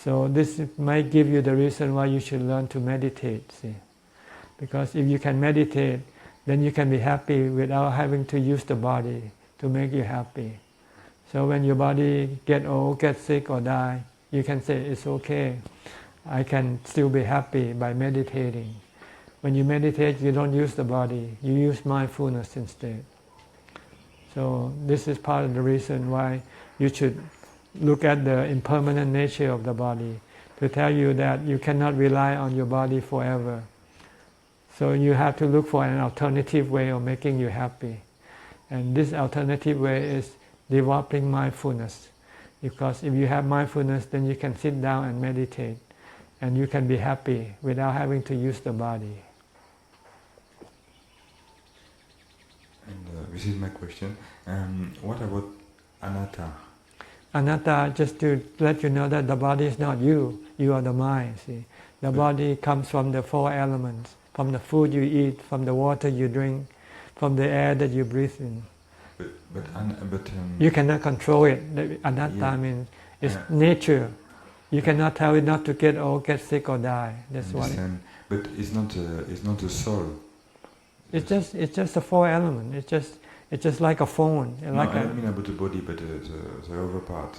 So this might give you the reason why you should learn to meditate. See, because if you can meditate, then you can be happy without having to use the body to make you happy. So when your body get old, get sick or die, you can say, it's okay, I can still be happy by meditating. When you meditate, you don't use the body, you use mindfulness instead. So this is part of the reason why you should look at the impermanent nature of the body, to tell you that you cannot rely on your body forever. So you have to look for an alternative way of making you happy. And this alternative way is developing mindfulness. Because if you have mindfulness, then you can sit down and meditate. And you can be happy without having to use the body. And this is my question. What about anatta? Anatta, just to let you know that the body is not you. You are the mind, see. The body comes from the four elements. From the food you eat, from the water you drink, from the air that you breathe in. You cannot control it. Anatta means it's nature. You cannot tell it not to get old, get sick, or die. That's what. But it's not a soul. It's just the four elements. It's just like a phone. No, I don't mean about the body, but the other part,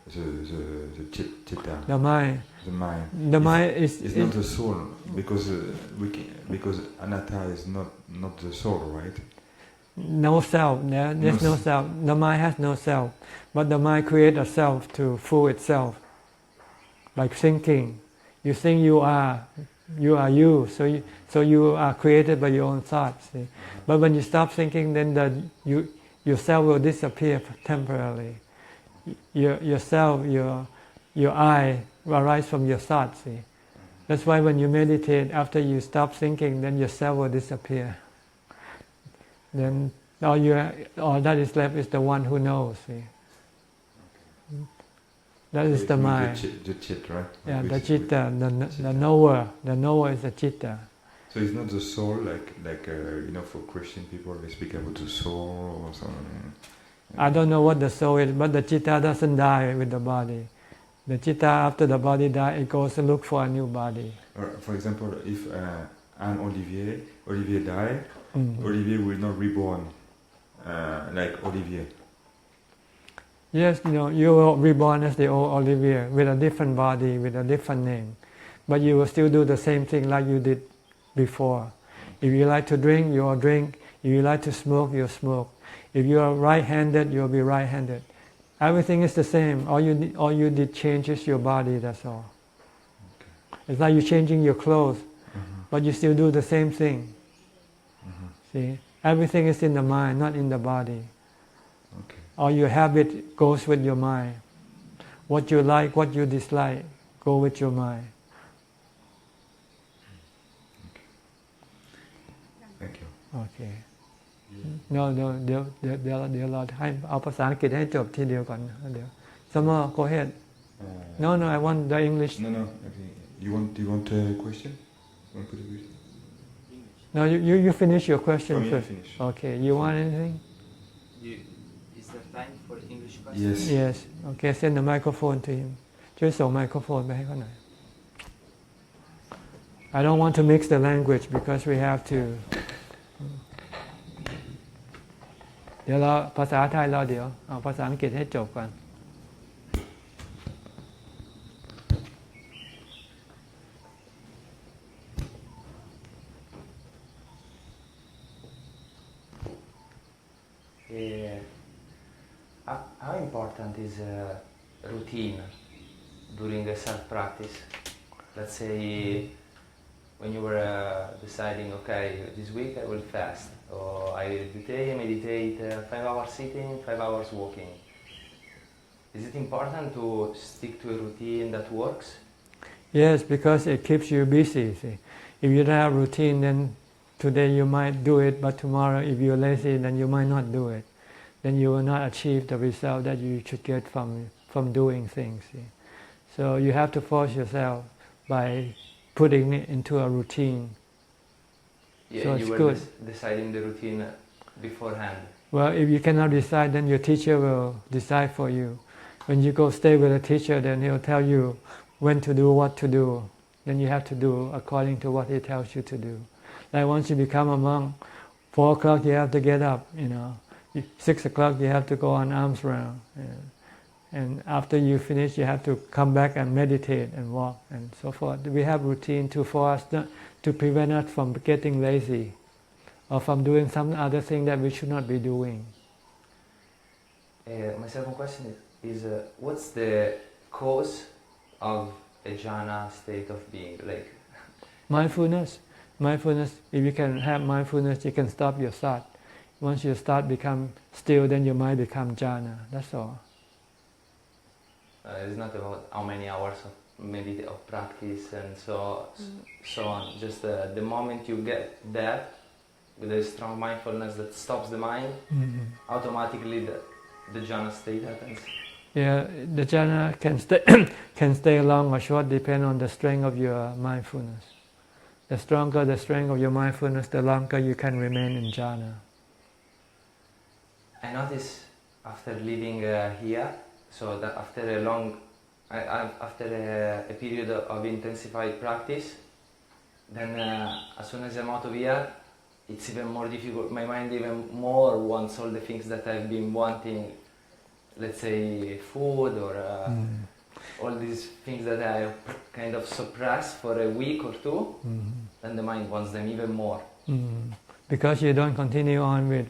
the chitta. The mind. The mind. The mind is not the soul, because because anatta is not the soul, right? No self. There's no self. The mind has no self, but the mind creates a self to fool itself. Like thinking, you think you are you. So you are created by your own thoughts. See? But when you stop thinking, then your self will disappear temporarily. Your self, your I will arise from your thoughts. See? That's why when you meditate, after you stop thinking, then your self will disappear. Then all that is left is the one who knows. See? That is the mind. The chitta, right? Yeah, the chitta, the knower. The knower is the chitta. So it's not the soul, like for Christian people they speak about the soul or something. I don't know what the soul is, but the chitta doesn't die with the body. The chitta, after the body dies, it goes to look for a new body. Or, for example, if Olivier died, Olivier will not reborn like Olivier. Yes, you will reborn as the old Olivier with a different body, with a different name. But you will still do the same thing like you did before. If you like to drink, you will drink. If you like to smoke, you'll smoke. If you are right-handed, you'll be right-handed. Everything is the same. All you did change is your body, that's all. Okay. It's like you're changing your clothes, but you still do the same thing. See? Everything is in the mind, not in the body. Okay. All your habit goes with your mind. What you like, what you dislike, go with your mind. Thank you. Okay. No, เดี๋ยวเราให้เอาภาษาอังกฤษให้จบทีเดียวก่อนเดี๋ยว Someone go ahead. No, I want the English. No. Okay. You want a question? You want to put a question? No, you finish your question first. Finish. Okay. You want anything? Is there time for English question? Yes. Okay. Send the microphone to him. ช่วยส่งไมโครโฟนไปให้เขาหน่อย I don't want to mix the language because we have to. เดี๋ยวเราภาษาไทยเราเดี๋ยวเอาภาษาอังกฤษให้จบก่อน How important is routine during a self-practice? Let's say when you were deciding, okay, this week I will fast, or I will meditate 5 hours sitting, 5 hours walking. Is it important to stick to a routine that works? Yes, because it keeps you busy. See? If you don't have routine, then today you might do it, but tomorrow if you're lazy, then you might not do it. Then you will not achieve the result that you should get from doing things. See? So you have to force yourself by putting it into a routine. Yeah, so you were deciding the routine beforehand. Well, if you cannot decide, then your teacher will decide for you. When you go stay with a teacher, then he'll tell you when to do, what to do. Then you have to do according to what he tells you to do. Like once you become a monk, 4 o'clock you have to get up, 6 o'clock you have to go on alms round. And after you finish, you have to come back and meditate and walk and so forth. We have routine for us to prevent us from getting lazy or from doing some other thing that we should not be doing. My second question is what's the cause of a jhana state of being? Like mindfulness. Mindfulness, if you can have mindfulness, you can stop your thought. Once your thought become still, then your mind become jhana. That's all. It's not about how many hours of practice and so on. Just the moment you get there, with a strong mindfulness that stops the mind, automatically the jhana state happens. Yeah, the jhana can stay long or short, depend on the strength of your mindfulness. The stronger the strength of your mindfulness, the longer you can remain in jhana. I notice after living here, so that after a period of intensified practice, then as soon as I'm out of here, it's even more difficult. My mind even more wants all the things that I've been wanting, let's say food or all these things that I kind of suppress for a week or two, then the mind wants them even more. Because you don't continue on with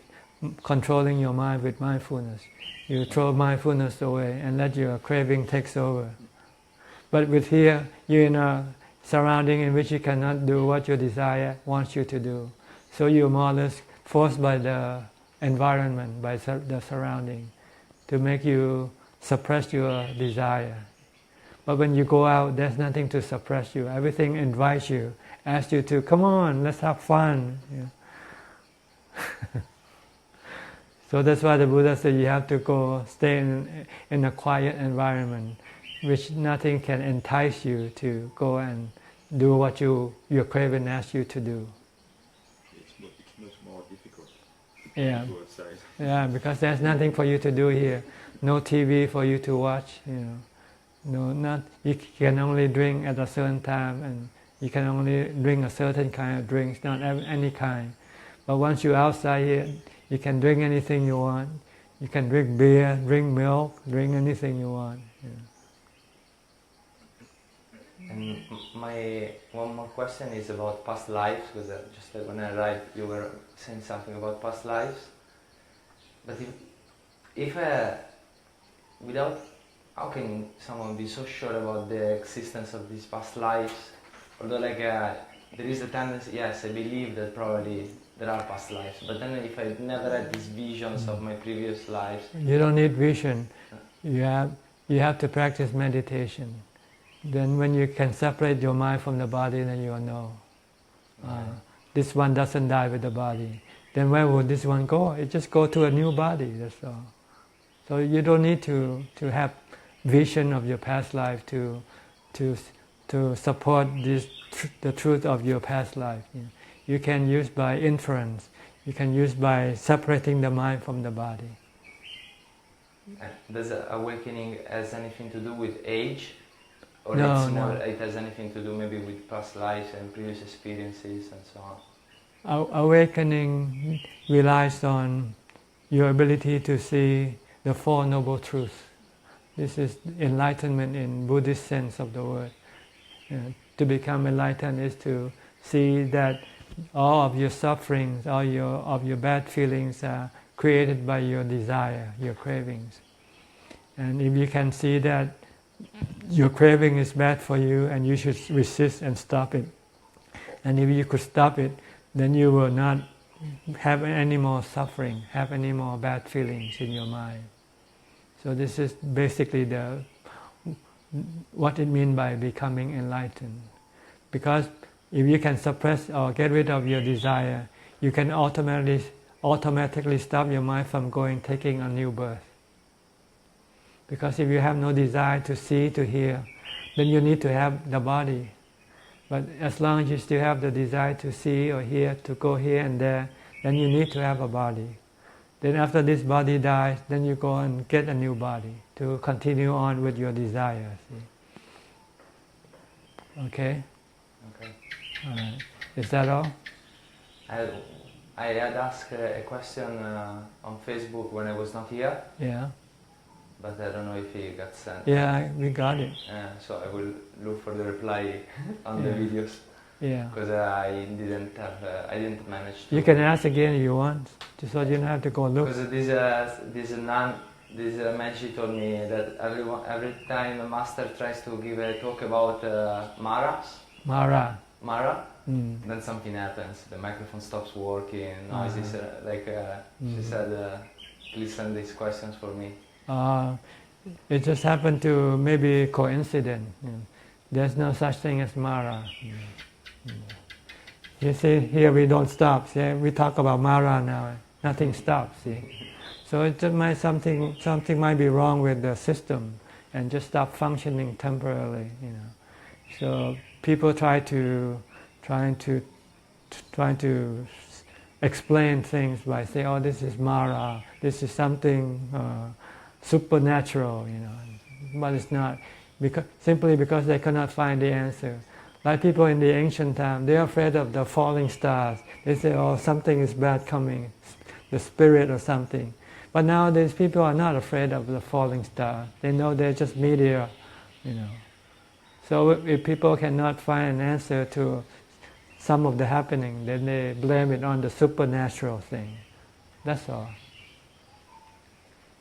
controlling your mind with mindfulness. You throw mindfulness away and let your craving takes over. But with here, you're in a surrounding in which you cannot do what your desire wants you to do. So you're more or less forced by the environment, by the surrounding, to make you suppress your desire. But when you go out, there's nothing to suppress you. Everything invites you, asks you to, come on, let's have fun. So that's why the Buddha said you have to go stay in a quiet environment, which nothing can entice you to go and do what your craving asks you to do. It's much more difficult Yeah. to go outside. Yeah, because there's nothing for you to do here. No TV for you to watch. You can only drink at a certain time, and you can only drink a certain kind of drinks, not any kind. But once you're outside here, you can drink anything you want. You can drink beer, drink milk, drink anything you want. And my one more question is about past lives, because just when I arrived, you were saying something about past lives. But if without, how can someone be so sure about the existence of these past lives? Although there is a tendency, yes, I believe that probably there are past lives, but then if I never had these visions of my previous lives... You don't need vision. You have to practice meditation. Then when you can separate your mind from the body, then you will know. This one doesn't die with the body. Then where would this one go? It just go to a new body, that's all. So you don't need to have vision of your past life to support the truth of your past life. You can use by inference. You can use by separating the mind from the body. Does awakening has anything to do with age? Or No. It has anything to do maybe with past lives and previous experiences and so on? Awakening relies on your ability to see the Four Noble Truths. This is enlightenment in Buddhist sense of the word. To become enlightened is to see that all of your sufferings, all of your bad feelings are created by your desire, your cravings. And if you can see that your craving is bad for you and you should resist and stop it, and if you could stop it, then you will not have any more suffering, have any more bad feelings in your mind. So this is basically what it means by becoming enlightened. Because if you can suppress or get rid of your desire, you can automatically stop your mind from taking a new birth. Because if you have no desire to see, to hear, then you need to have the body. But as long as you still have the desire to see or hear, to go here and there, then you need to have a body. Then after this body dies, then you go and get a new body to continue on with your desire. See? Okay? Okay. All right. Is that all? I had asked a question on Facebook when I was not here. Yeah. But I don't know if it got sent. Yeah, we got it. So I will look for the reply on the videos. Yeah. Because I didn't manage to. You can ask again if you want, just so you don't have to go look. Because this Meiji told me that every time a master tries to give a talk about Mara, Mara, then something happens. The microphone stops working, noises, she said, please send these questions for me. It just happened to maybe coincidence. There's no such thing as Mara. You see, here we don't stop. See? We talk about Mara now. Nothing stops. See? So it just might something might be wrong with the system and just stop functioning temporarily. So people try to explain things by saying, "Oh, this is Mara. This is something supernatural." But it's not, simply because they cannot find the answer. Like people in the ancient time, they're afraid of the falling stars. They say, "Oh, something is bad coming, the spirit or something." But nowadays, people are not afraid of the falling star. They know they're just meteor, So if people cannot find an answer to some of the happening, then they blame it on the supernatural thing. That's all.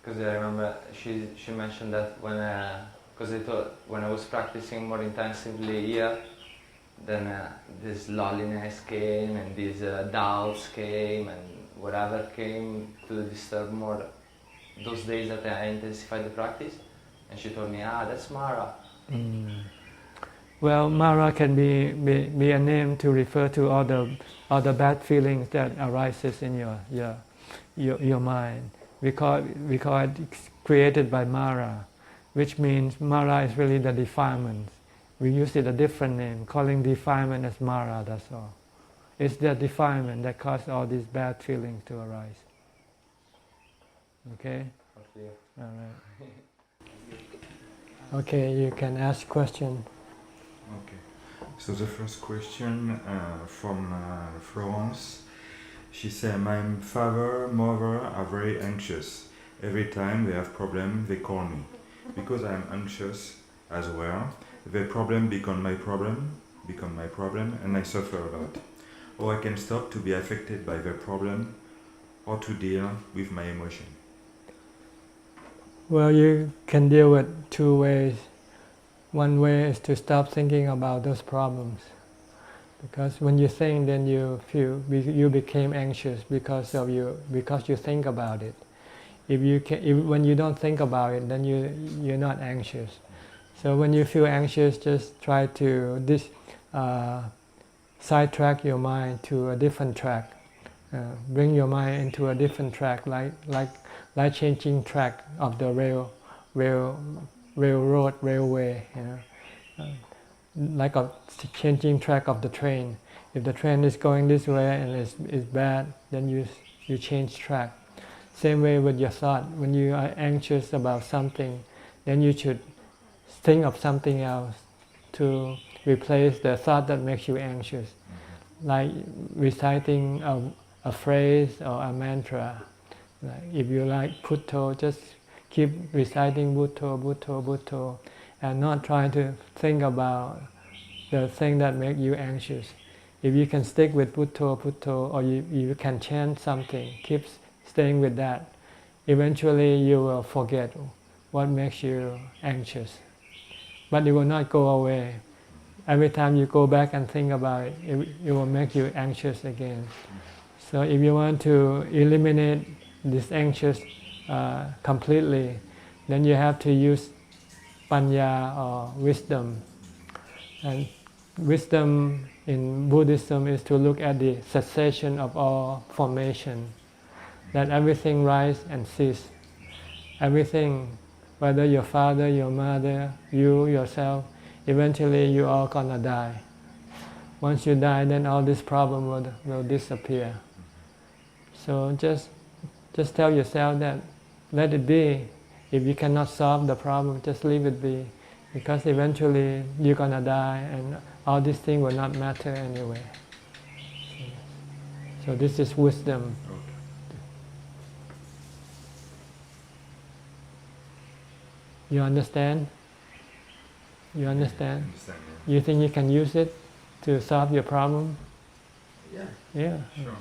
Because I remember she mentioned that because I thought when I was practicing more intensively here, then this loneliness came and these doubts came and whatever came to disturb more those days that I intensified the practice. And she told me, that's Mara. Well, Mara can be a name to refer to all the bad feelings that arises in your mind. We call it created by Mara, which means Mara is really the defilements. We use it a different name, calling defilement as Mara, that's all. It's the defilement that causes all these bad feelings to arise. Okay? Okay. All right. Okay, you can ask question. Okay. So the first question from Florence. She said, "My father, mother are very anxious. Every time they have problem, they call me. Because I am anxious as well, their problem become my problem, and I suffer a lot. Or I can stop to be affected by their problem, or to deal with my emotion." Well, you can deal with two ways. One way is to stop thinking about those problems. Because when you think, then you feel you became anxious because you think about it. When you don't think about it, then you're not anxious. So when you feel anxious, just try to sidetrack your mind to a different track. Bring your mind into a different track, like changing track of the railway. Like changing track of the train. If the train is going this way and is bad, then you change track. Same way with your thought. When you are anxious about something, then you should think of something else to replace the thought that makes you anxious. Like reciting a phrase or a mantra. Like if you like Bhutto, just keep reciting Bhutto, Bhutto, Bhutto, and not trying to think about the thing that makes you anxious. If you can stick with Bhutto, Bhutto, or you can chant something, keep staying with that. Eventually you will forget what makes you anxious. But it will not go away. Every time you go back and think about it, it will make you anxious again. So if you want to eliminate this anxious completely, then you have to use panya or wisdom. And wisdom in Buddhism is to look at the cessation of all formation, that everything rise and cease. Everything, whether your father, your mother, you, yourself, eventually you all gonna die. Once you die, then all this problem will disappear. So just tell yourself that let it be. If you cannot solve the problem, just leave it be. Because eventually you're gonna die and all these things will not matter anyway. So this is wisdom. You understand? You understand? You think you can use it to solve your problem? Yeah. Yeah. Sure.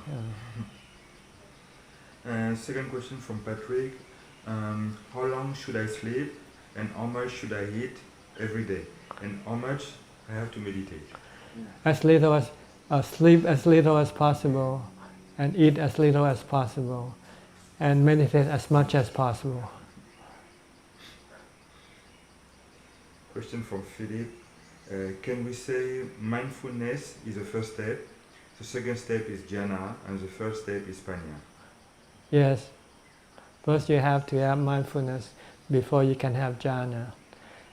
Second question from Patrick. How long should I sleep and how much should I eat every day? And how much I have to meditate? as little as sleep as little as possible, and eat as little as possible, and meditate as much as possible. Question from Philip. Can we say mindfulness is the first step, the second step is jhana, and the first step is panya? Yes. First you have to have mindfulness before you can have jhana.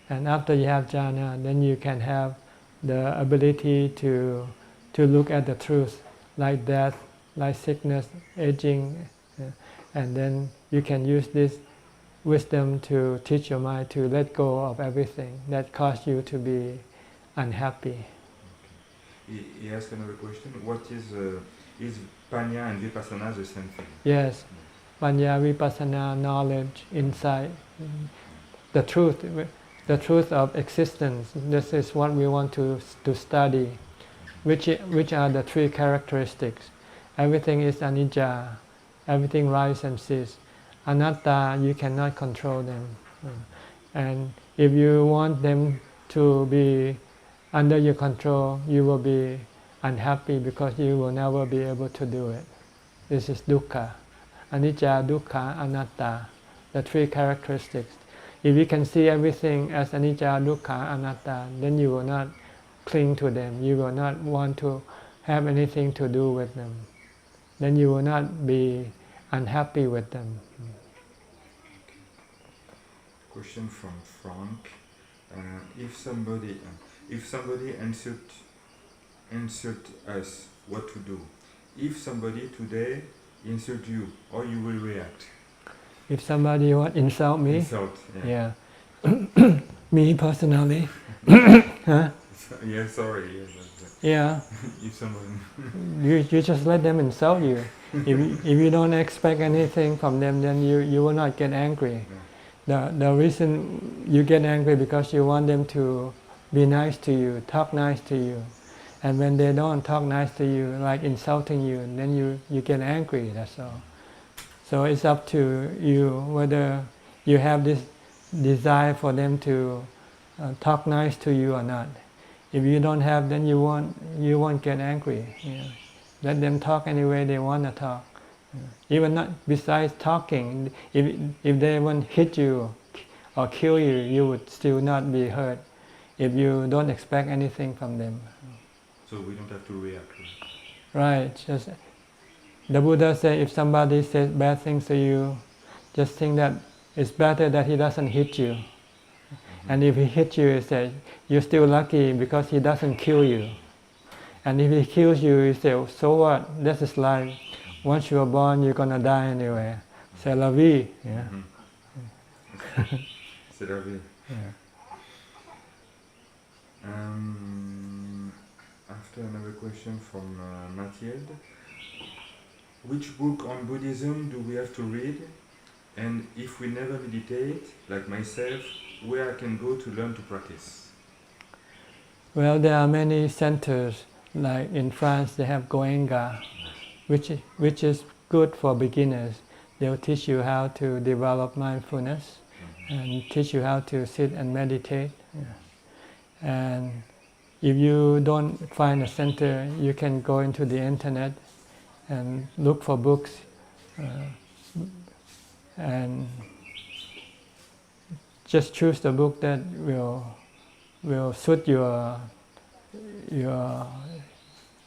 And after you have jhana, then you can have the ability to look at the truth, like death, like sickness, aging, and then you can use this wisdom to teach your mind to let go of everything that caused you to be unhappy. Okay. He asked another question. What is panya and vipassana the same thing? Yes. Panya, vipassana, knowledge, insight, the truth of existence. This is what we want to study. Which are the three characteristics. Everything is anicca, everything rises and ceases. Anatta, you cannot control them. And if you want them to be under your control, you will be unhappy because you will never be able to do it. This is dukkha. Anicca, dukkha, anatta, the three characteristics. If you can see everything as anicca, dukkha, anatta, then you will not cling to them. You will not want to have anything to do with them. Then you will not be unhappy with them. Question from Frank. If somebody insult us, what to do? If somebody today insult you, how you will react? If somebody insult me? Insult, yeah. Me personally? Huh? Yeah, sorry. Yeah. If someone you just let them insult you. If you don't expect anything from them, then you will not get angry. The reason you get angry because you want them to be nice to you, talk nice to you. And when they don't talk nice to you, like insulting you, then you get angry, that's all. So it's up to you whether you have this desire for them to talk nice to you or not. If you don't have, then you won't get angry. Let them talk any way they want to talk. Even not besides talking, if they won't hit you or kill you, you would still not be hurt if you don't expect anything from them. So we don't have to react. Right. Just the Buddha said, if somebody says bad things to you, just think that it's better that he doesn't hit you. And if he hits you, he said, you're still lucky because he doesn't kill you. And if he kills you, he said, so what? This is life. Once you are born, you're gonna die anyway. C'est la vie. Yeah. C'est la vie. Yeah. After another question from Mathilde. Which book on Buddhism do we have to read? And if we never meditate, like myself, where I can go to learn to practice? Well, there are many centers, like in France they have Goenga, which is good for beginners. They'll teach you how to develop mindfulness and teach you how to sit and meditate. And if you don't find a center, you can go into the internet and look for books and just choose the book that will suit your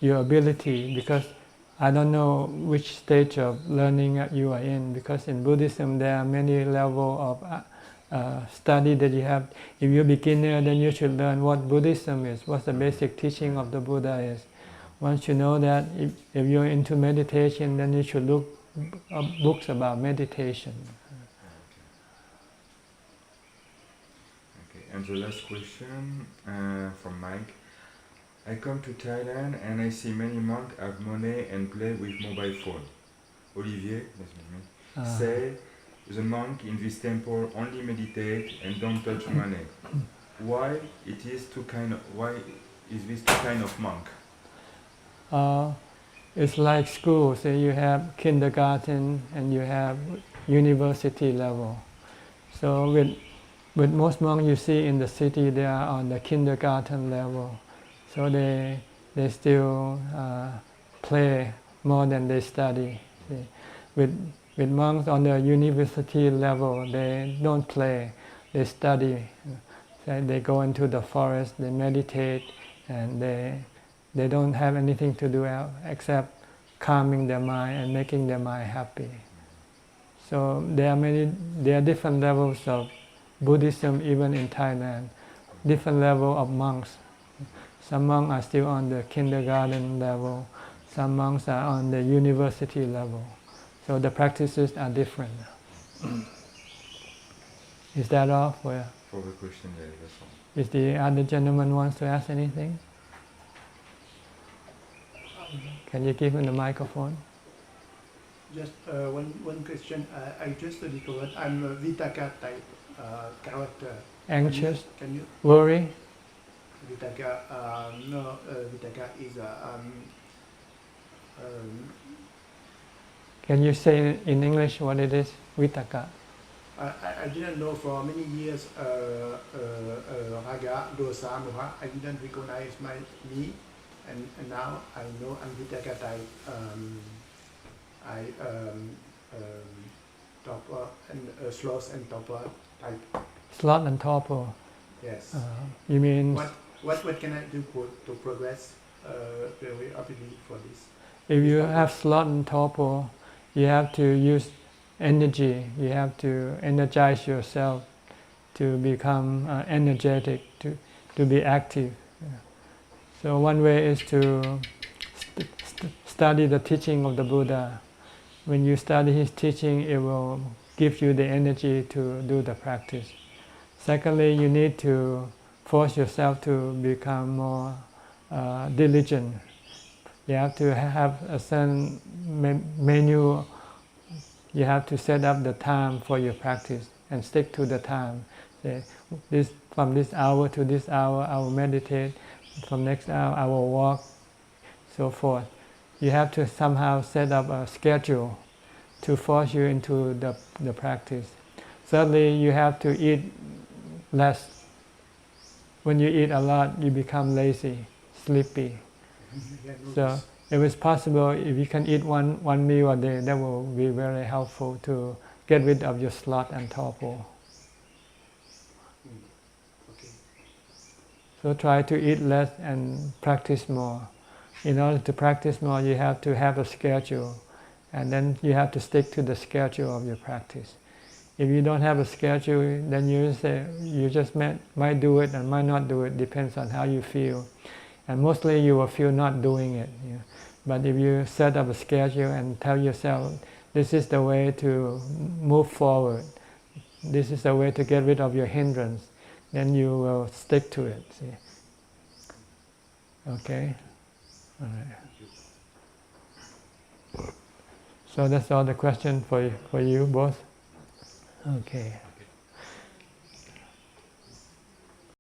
ability, because I don't know which stage of learning you are in, because in Buddhism there are many levels of study that you have. If you're a beginner, then you should learn what Buddhism is, what the basic teaching of the Buddha is. Once you know that, if you're into meditation, then you should look up books about meditation. Okay, and the last question from Mike. I come to Thailand and I see many monks have money and play with mobile phone. Olivier, that's me, say the monk in this temple only meditate and don't touch money. Why is this two kind of monk? It's like school. So you have kindergarten and you have university level. So with most monks you see in the city, they are on the kindergarten level. So they still play more than they study. See. With monks on the university level, they don't play, they study. So they go into the forest, they meditate, and they don't have anything to do except calming their mind and making their mind happy. So there are different levels of Buddhism even in Thailand, different level of monks. Some monks are still on the kindergarten level, some monks are on the university level. So the practices are different. Is that all for the question? Yeah, that's all. Is the other gentleman wants to ask anything? Can you give him the microphone? Just one question. I just discovered I'm a Vitaka type character. Anxious? Can you Worry? Vitaka? No, Vitaka is Can you say in English what it is? Vitaka. I didn't know for many years Raga, Dosa, Moha. I didn't recognize me, and now I know I'm Vitaka type. Topper and sloth and topper type. Sloth and torpor. Yes. You mean? What can I do to progress very rapidly for this? If you have sloth and torpor, you have to use energy. You have to energize yourself to become energetic, to be active. So one way is to study the teaching of the Buddha. When you study his teaching, it will give you the energy to do the practice. Secondly, you need to force yourself to become more diligent. You have to have a certain menu. You have to set up the time for your practice and stick to the time. Say, from this hour to this hour, I will meditate. From next hour, I will walk, so forth. You have to somehow set up a schedule to force you into the practice. Thirdly, you have to eat less. When you eat a lot, you become lazy, sleepy. So if it's possible, if you can eat one meal a day, that will be very helpful to get rid of your sloth and torpor. Okay. So try to eat less and practice more. In order to practice more, you have to have a schedule, and then you have to stick to the schedule of your practice. If you don't have a schedule, then you just might do it and might not do it, depends on how you feel. And mostly you will feel not doing it. You know. But if you set up a schedule and tell yourself, this is the way to move forward, this is the way to get rid of your hindrance, then you will stick to it. See? Okay? All right. So that's all the question for you both? Okay.